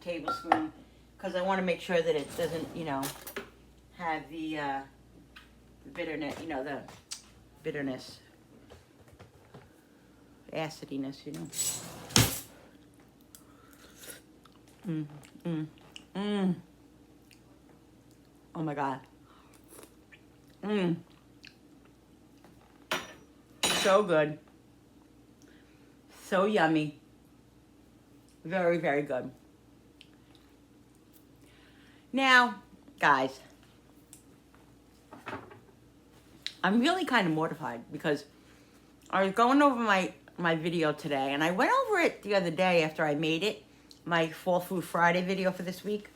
tablespoon, because I want to make sure that it doesn't, have the bitterness, the bitterness, acidiness, Oh my God. So good. So yummy. Very, very good. Now, guys, I'm really kind of mortified because I was going over my video today, and I went over it the other day after I made it, my Fall Food Friday video for this week.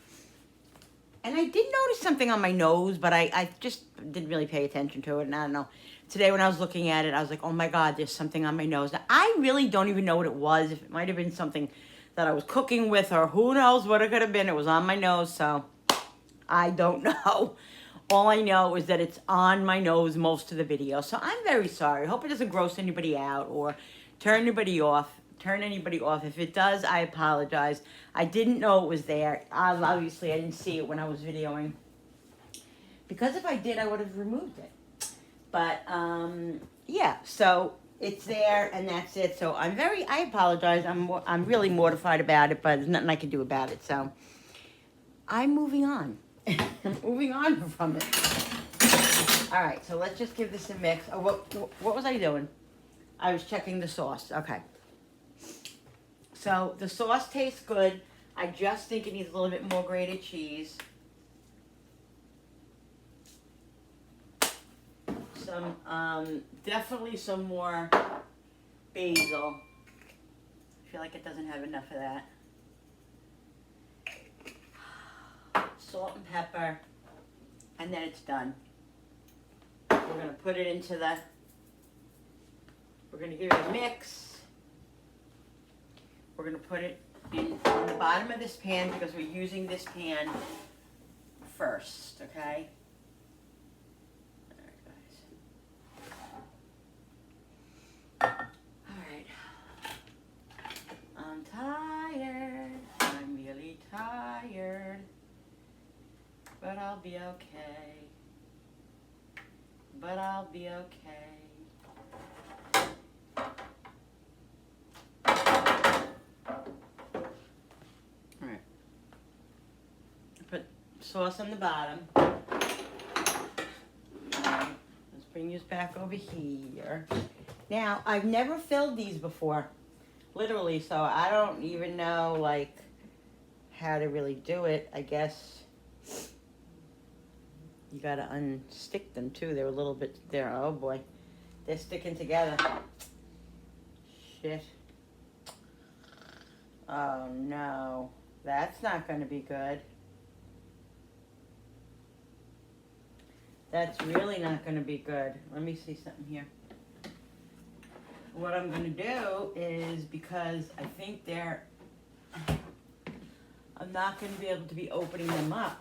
And I did notice something on my nose, but I just didn't really pay attention to it. And I don't know. Today when I was looking at it, I was like, oh my God, there's something on my nose. Now, I really don't even know what it was. If it might have been something that I was cooking with, or who knows what it could have been. It was on my nose, so I don't know. All I know is that it's on my nose most of the video. So I'm very sorry. I hope it doesn't gross anybody out or turn anybody off. If it does, I apologize. I didn't know it was there. Obviously, I didn't see it when I was videoing. Because if I did, I would have removed it. But, yeah, so it's there and that's it. So I apologize. I'm really mortified about it, but there's nothing I can do about it. So I'm moving on. Moving on from it. All right, so let's just give this a mix. Oh, what was I doing? I was checking the sauce. Okay. So the sauce tastes good. I just think it needs a little bit more grated cheese. Definitely some more basil. I feel like it doesn't have enough of that. Salt and pepper, and then it's done. We're gonna put it into we're gonna give it a mix. We're gonna put it on the bottom of this pan because we're using this pan first, okay? Alright. I'm tired. I'm really tired. But I'll be okay. Alright. Put sauce on the bottom. Alright. Let's bring this back over here. Now, I've never filled these before. Literally, so I don't even know, like, how to really do it. I guess you gotta unstick them too. They're a little bit there. Oh boy. They're sticking together. Shit. Oh no. That's not gonna be good. That's really not gonna be good. Let me see something here. What I'm gonna do is, because I think I'm not gonna be able to be opening them up.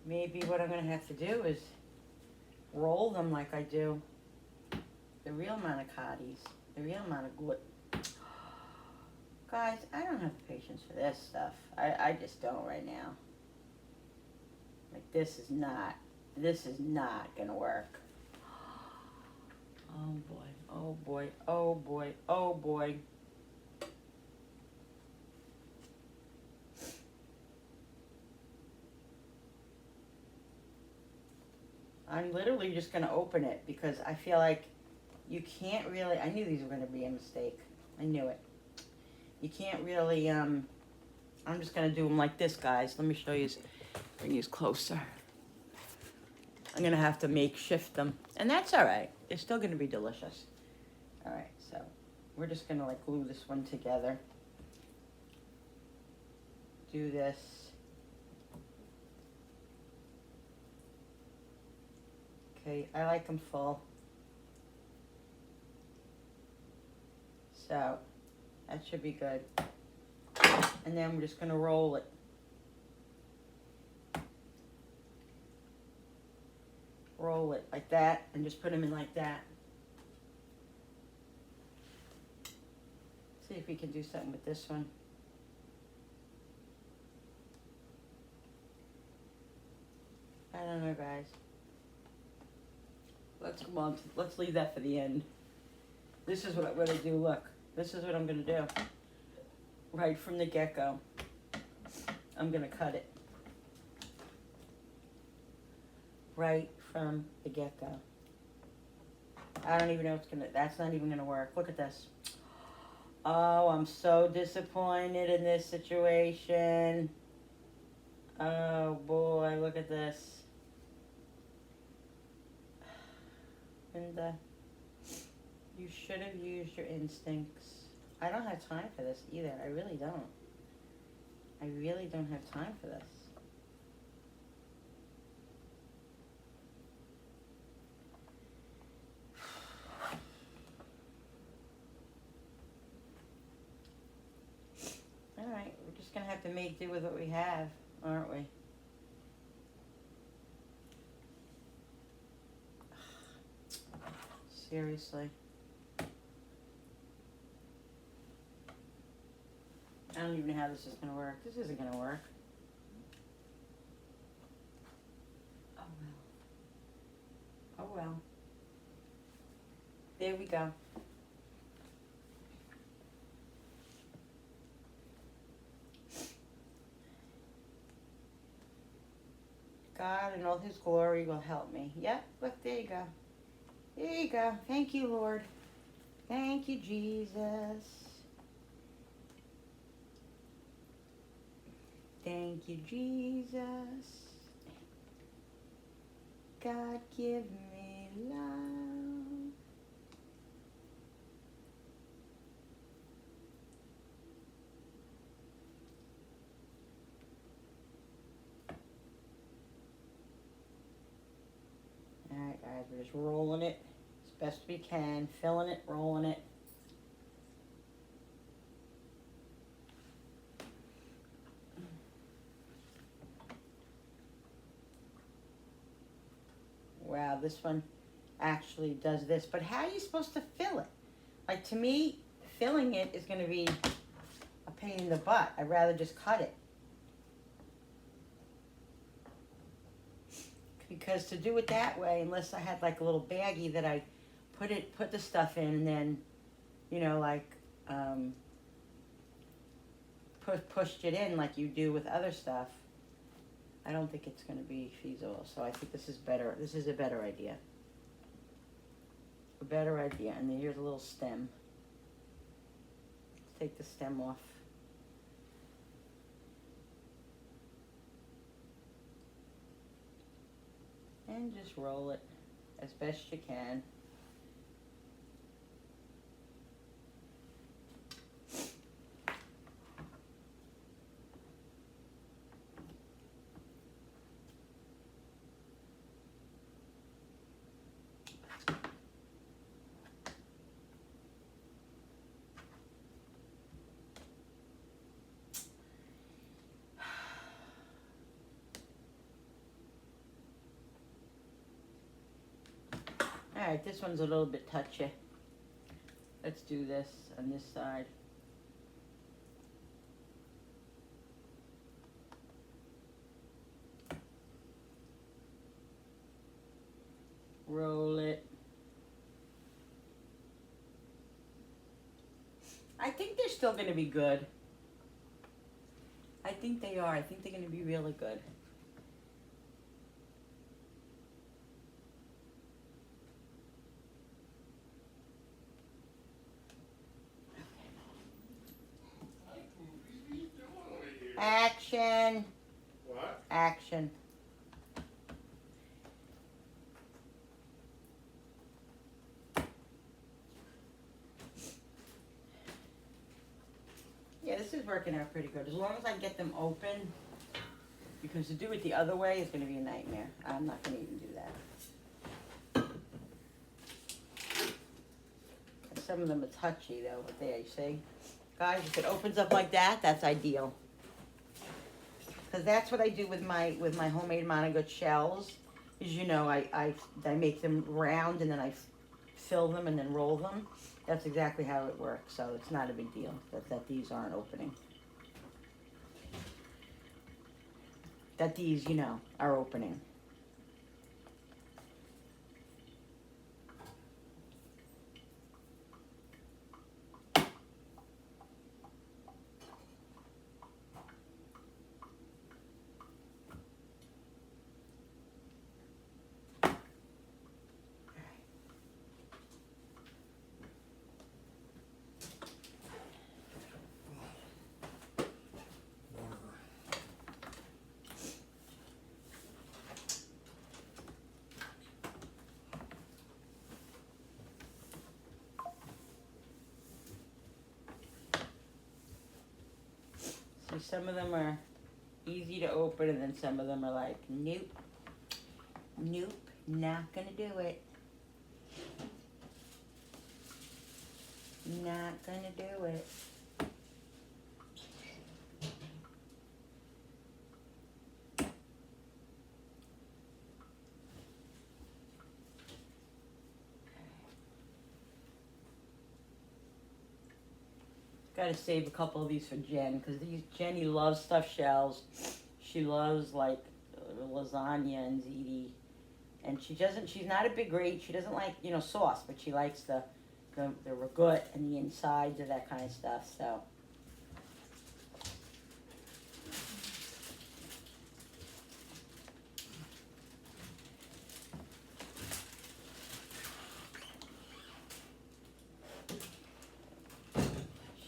Maybe what I'm gonna have to do is roll them like I do the real manicotti, the real manicotti. Guys, I don't have the patience for this stuff. I just don't right now. Like, this is not gonna work. Oh boy, oh boy, oh boy, oh boy. I'm literally just gonna open it because I feel like you can't really, I knew these were gonna be a mistake. I knew it. You can't really, I'm just gonna do them like this, guys. Let me show you, bring you closer. I'm gonna have to makeshift them, and that's all right. They're still gonna be delicious. All right, so we're just gonna like glue this one together. Do this. Okay, I like them full. So that should be good. And then we're just gonna roll it. Roll it like that and just put them in like that. See if we can do something with this one. I don't know, guys. Let's leave that for the end. This is what I'm gonna do, look. This is what I'm gonna do. Right from the get-go. I'm gonna cut it. Right from the get-go. I don't even know that's not even gonna work. Look at this. Oh, I'm so disappointed in this situation. Oh boy, look at this. You should have used your instincts. I don't have time for this either. I really don't. I really don't have time for this. All right, we're just gonna have to make do with what we have, aren't we? Seriously. I don't even know how this is gonna work. This isn't gonna work. Oh well. Oh well. There we go. God in all his glory will help me. Yep, look, there you go. There you go. Thank you, Lord. Thank you, Jesus. Thank you, Jesus. God, give me love. Alright, guys, we're just rolling it as best we can. Filling it, rolling it. Wow, this one actually does this. But how are you supposed to fill it? Like, to me, filling it is going to be a pain in the butt. I'd rather just cut it. Because to do it that way, unless I had like a little baggie that I put the stuff in and then, you know, like, pushed it in like you do with other stuff, I don't think it's going to be feasible. So I think this is better. This is a better idea. A better idea. And then here's a little stem. Let's take the stem off. And just roll it as best you can. Alright, this one's a little bit touchy. Let's do this on this side. Roll it. I think they're still going to be good. I think they are. I think they're going to be really good. Action. What? Action. Yeah, this is working out pretty good. As long as I get them open, because to do it the other way is going to be a nightmare. I'm not going to even do that. Some of them are touchy though, but there, you see? Guys, if it opens up like that, that's ideal. Because that's what I do with my homemade Monagut shells. Is, you know, I make them round and then I fill them and then roll them. That's exactly how it works. So it's not a big deal that these aren't opening. That these, you know, are opening. See, some of them are easy to open, and then some of them are like, nope, nope, not gonna do it. Not gonna do it. Gotta save a couple of these for Jen, because Jenny loves stuffed shells. She loves like lasagna and ziti, and she's not a big rate. She doesn't like sauce, but she likes the ragout and the insides of that kind of stuff. So.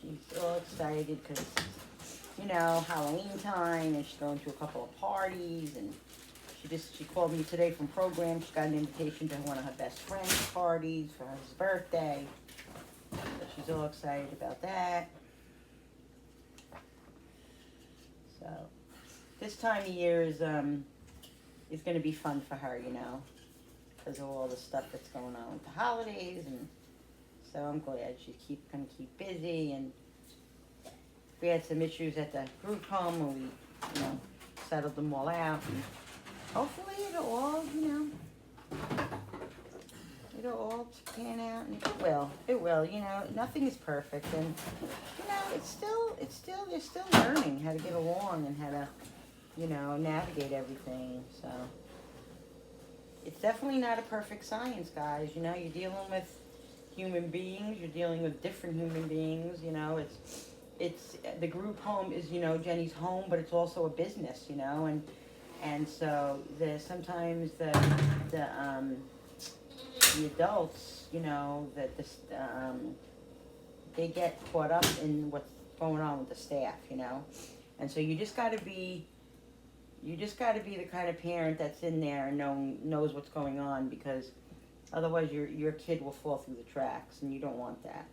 She's all excited because, Halloween time, and she's going to a couple of parties, and she called me today from program. She got an invitation to one of her best friend's parties for his birthday. So she's all excited about that. So this time of year is going to be fun for her, because of all the stuff that's going on with the holidays, and so I'm glad she's going to keep busy. And we had some issues at the group home, and we, settled them all out. And hopefully it'll all, it'll all pan out, and it will. Nothing is perfect, and they're still learning how to get along and how to, navigate everything. So it's definitely not a perfect science, guys. You're dealing with human beings. You're dealing with different human beings. It's the group home is Jenny's home, but it's also a business. And so sometimes the adults, they get caught up in what's going on with the staff, and so you just got to be the kind of parent that's in there and knows what's going on, because otherwise your kid will fall through the tracks, and you don't want that.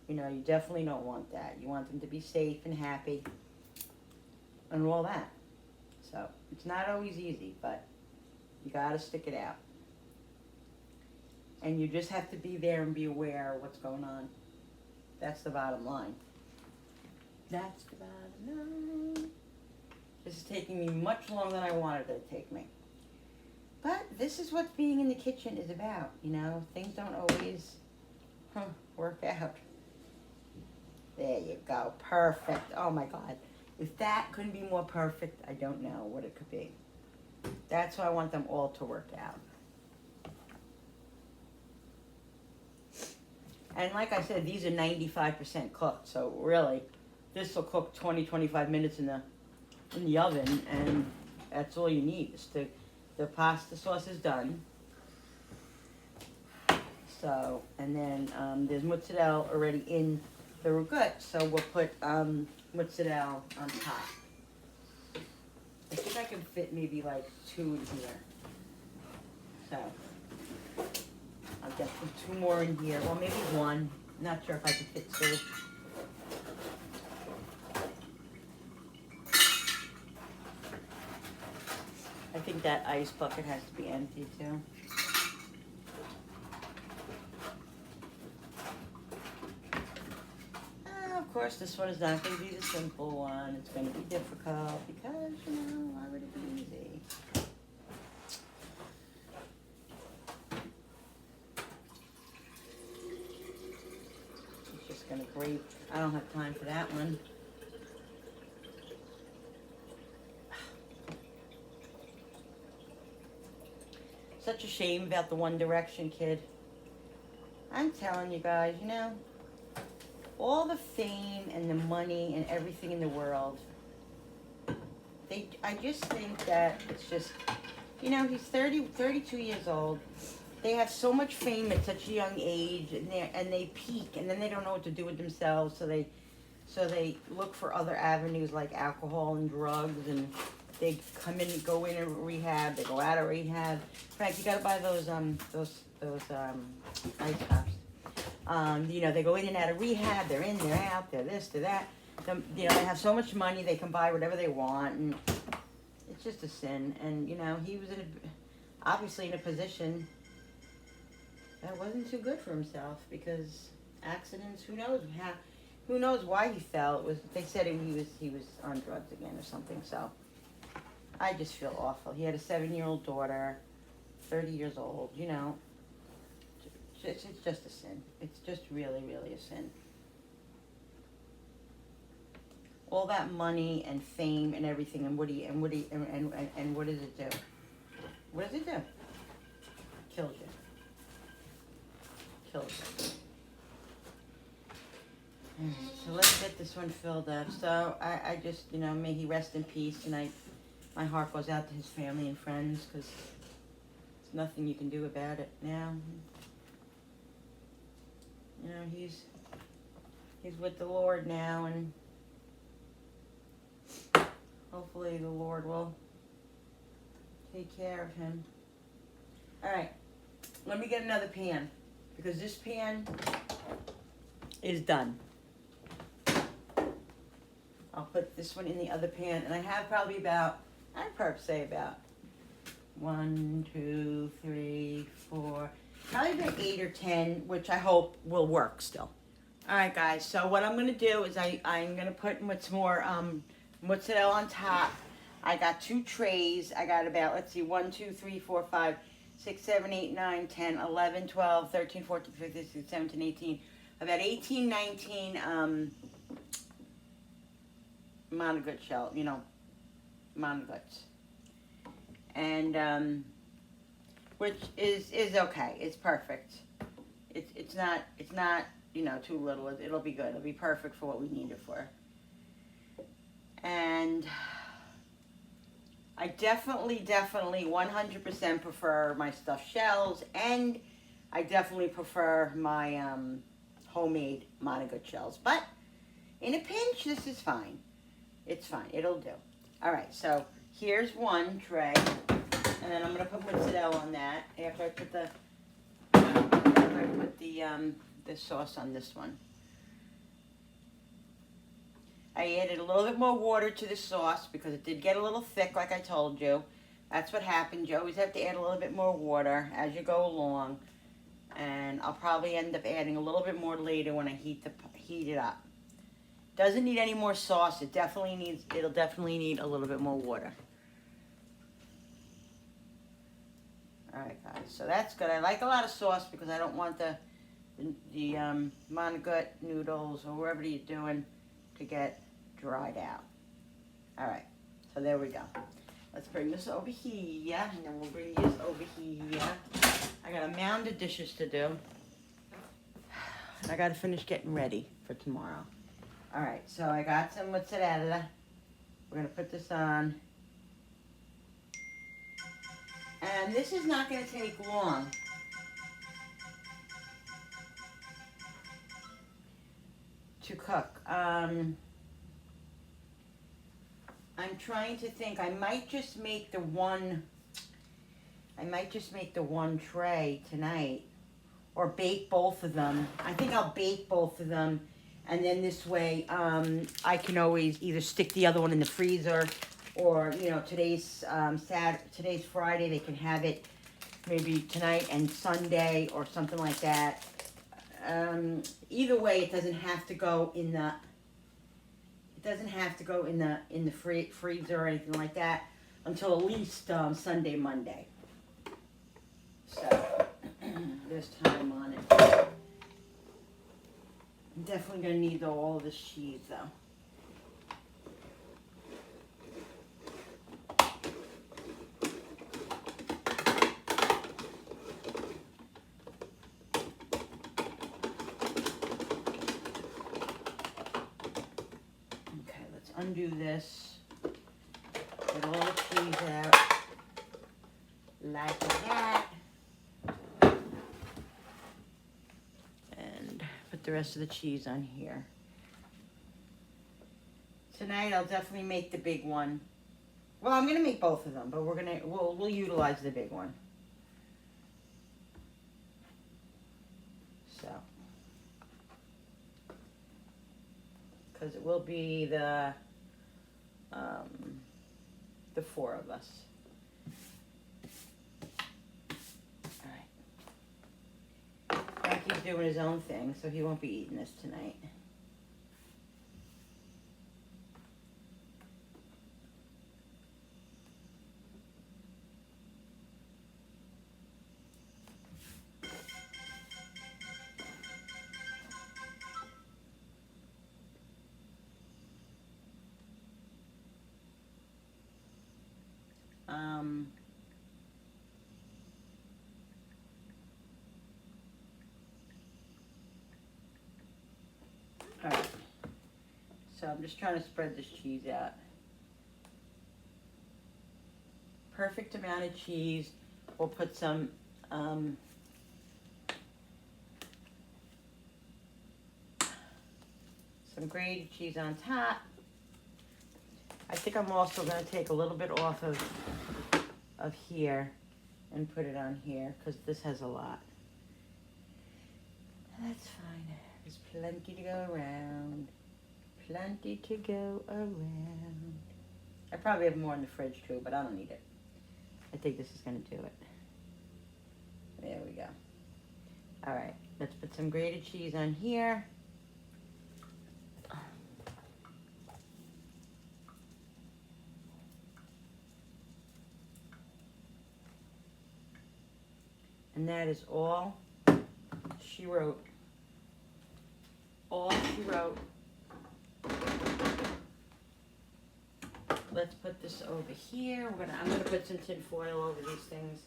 You definitely don't want that. You want them to be safe and happy and all that. So it's not always easy, but you gotta stick it out. And you just have to be there and be aware of what's going on. That's the bottom line. That's the bottom line. This is taking me much longer than I wanted it to take me. But this is what being in the kitchen is about, Things don't always work out. There you go. Perfect. Oh my God. If that couldn't be more perfect, I don't know what it could be. That's why I want them all to work out. And like I said, these are 95% cooked. So really, this will cook 20-25 minutes in the oven, and that's all you need. The pasta sauce is done. So, and then there's mozzarella already in the ragout, so we'll put mozzarella on top. I think I can fit maybe like 2 in here. So I'll get 2 more in here. Well, maybe 1. Not sure if I can fit 2. I think that ice bucket has to be empty too. Of course, this one is not going to be the simple one. It's going to be difficult because, why would it be easy? It's just going to grate. I don't have time for that one. Such a shame about the One Direction kid. I'm telling you guys, all the fame and the money and everything in the world, I just think that it's just, he's 32 years old. They have so much fame at such a young age, and they peak, and then they don't know what to do with themselves, so they look for other avenues like alcohol and drugs, and they go in a rehab, they go out of rehab. In fact, you gotta buy those ice pops. They go in and out of rehab, they're in, they're out, they're this, they're that. they have so much money, they can buy whatever they want, and it's just a sin. And he was obviously in a position that wasn't too good for himself, because accidents. Who knows why he fell? They said he was on drugs again or something. So I just feel awful. He had a 7-year-old daughter, 30 years old. It's just a sin. It's just really, really a sin. All that money and fame and everything, and what does it do? What does it do? Kills you. So let's get this one filled up. So I just, may he rest in peace tonight. My heart goes out to his family and friends, because there's nothing you can do about it now. He's with the Lord now, and hopefully the Lord will take care of him. All right, let me get another pan, because this pan is done. I'll put this one in the other pan, and I have probably about 1, 2, 3, 4, probably about 8 or 10, which I hope will work still. All right, guys, so what I'm going to do is I'm going to put what's more mozzarella on top. I got 2 trays. I got about, 1, 2, 3, 4, 5, 6, 7, 8, 9, 10, 11, 12, 13, 14, 15, 16, 17, 18, about 18, 19 monogut shell, monoguts. And which is okay. It's perfect. It's not too little. It'll be good. It'll be perfect for what we need it for. And I definitely 100% prefer my stuffed shells, and I definitely prefer my homemade monogut shells. But in a pinch, this is fine. It's fine. It'll do. All right. So here's one tray, and then I'm gonna put mozzarella on that after I put the sauce on this one. I added a little bit more water to the sauce because it did get a little thick, like I told you. That's what happens. You always have to add a little bit more water as you go along, and I'll probably end up adding a little bit more later when I heat it up. Doesn't need any more sauce. It'll definitely need a little bit more water. All right, guys. So that's good. I like a lot of sauce because I don't want the monogut noodles or whatever you're doing to get dried out. All right. So there we go. Let's bring this over here, and then we'll bring this over here. I got a mound of dishes to do. And I got to finish getting ready for tomorrow. All right, so I got some mozzarella. We're going to put this on. And this is not going to take long. To cook. I'm trying to think. I might just make the one tray tonight, or bake both of them. I think I'll bake both of them, and then this way I can always either stick the other one in the freezer, or today's Friday, they can have it maybe tonight and Sunday or something like that. Either way, it doesn't have to go in the freezer or anything like that until at least Sunday, Monday. So there's time on it. I'm definitely gonna need all of this cheese though. Undo this, get all the cheese out, like that, and put the rest of the cheese on here. Tonight I'll definitely make the big one. Well, I'm gonna make both of them, but we'll utilize the big one. So, because it will be the 4 of us. All right. Frankie's doing his own thing, so he won't be eating this tonight. All right. So I'm just trying to spread this cheese out. Perfect amount of cheese. We'll put some grated cheese on top. I think I'm also going to take a little bit off of here and put it on here because this has a lot. That's fine. There's plenty to go around. Plenty to go around. I probably have more in the fridge too, but I don't need it. I think this is going to do it. There we go. All right, let's put some grated cheese on here. And that is all she wrote. All she wrote. Let's put this over here. I'm gonna put some tin foil over these things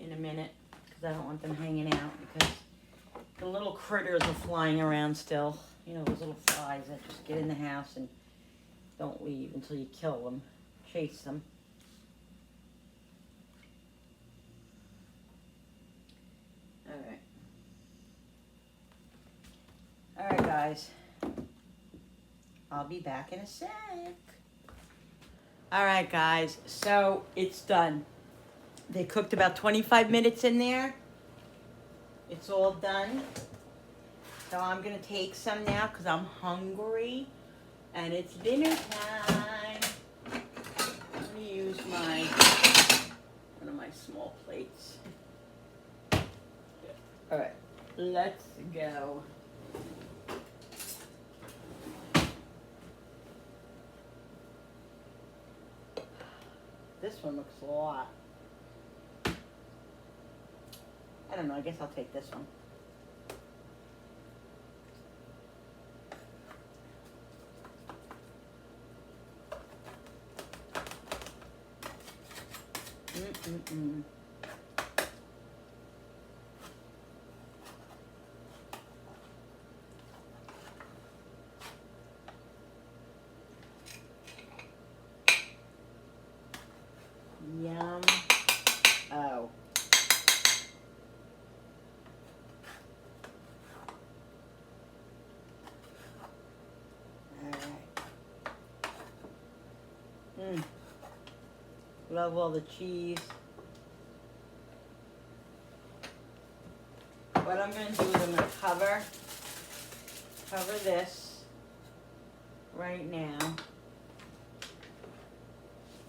in a minute because I don't want them hanging out because the little critters are flying around still. You know, those little flies that just get in the house and don't leave until you kill them, chase them. All right, guys. I'll be back in a sec. All right, guys. So it's done. They cooked about 25 minutes in there. It's all done. So I'm going to take some now because I'm hungry. And it's dinner time. I'm going to use one of my small plates. All right. Let's go. This one looks a lot. I don't know, I guess I'll take this one. Mm-mm-mm. Yum. Oh. Alright. Love all the cheese. What I'm going to do is I'm going to cover this right now.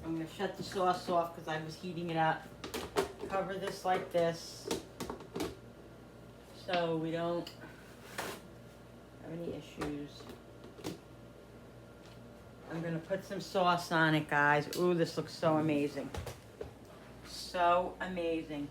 I'm going to shut the sauce off because I was heating it up. Cover this like this so we don't have any issues. I'm going to put some sauce on it, guys. Ooh, this looks so amazing. So amazing.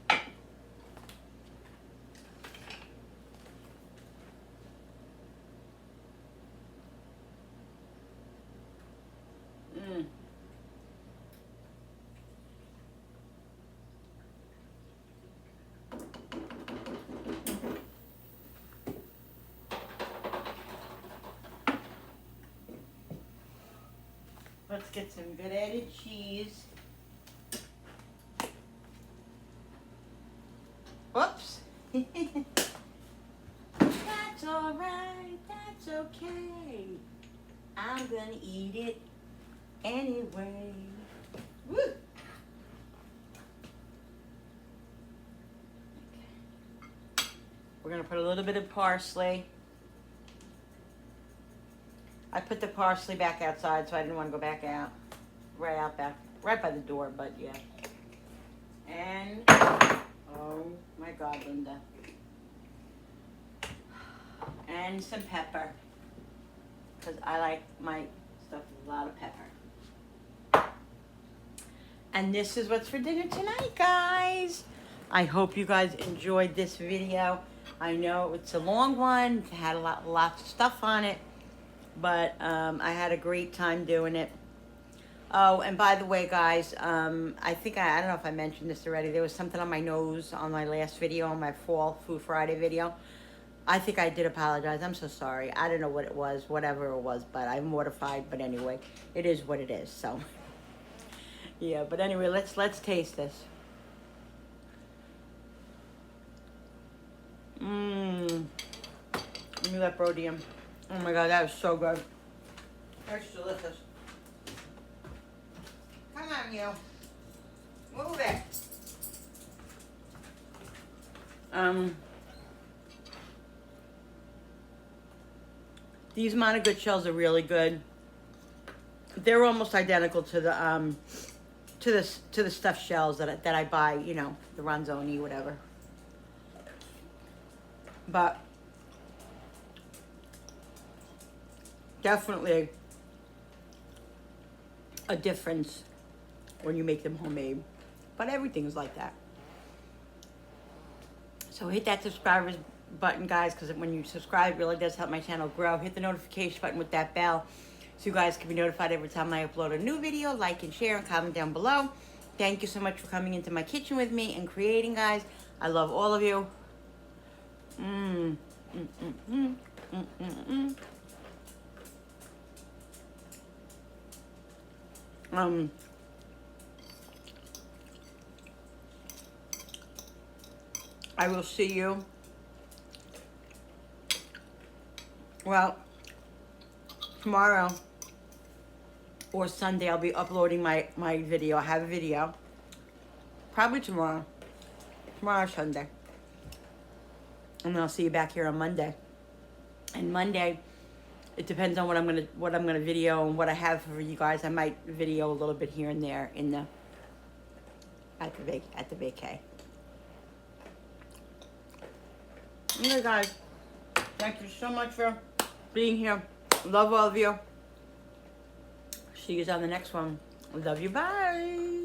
Let's get some good added cheese. Whoops. That's all right. That's okay. I'm gonna eat it anyway. Woo. Okay. We're gonna put a little bit of parsley. I put the parsley back outside, so I didn't want to go back out. Right out back, right by the door, but yeah. And, oh my God, Linda. And some pepper. Because I like my stuff with a lot of pepper. And this is what's for dinner tonight, guys. I hope you guys enjoyed this video. I know it's a long one. It had lots of stuff on it. But I had a great time doing it. Oh, and by the way, guys, I don't know if I mentioned this already. There was something on my nose on my last video, on my Fall Food Friday video. I think I did apologize. I'm so sorry. I don't know what it was, whatever it was, but I'm mortified. But anyway, it is what it is. So, yeah. But anyway, let's taste this. Mmm. Let me let Brodium. Oh my God, that was so good. That's delicious. Come on, you. Move it. These Mana Good shells are really good. They're almost identical to the stuffed shells that I buy, you know, the Ronzoni, whatever. But definitely a difference when you make them homemade. But everything's like that. So hit that subscribers button, guys, because when you subscribe, it really does help my channel grow. Hit the notification button with that bell so you guys can be notified every time I upload a new video. Like and share and comment down below. Thank you so much for coming into my kitchen with me and creating, guys. I love all of you. I will see you. Well, tomorrow or Sunday I'll be uploading my video. I have a video. Probably tomorrow. Tomorrow or Sunday. And then I'll see you back here on Monday. And Monday, it depends on what I'm gonna video and what I have for you guys. I might video a little bit here and there in the at the vacay. Okay, guys, thank you so much for being here. Love all of you. See you on the next one. Love you. Bye.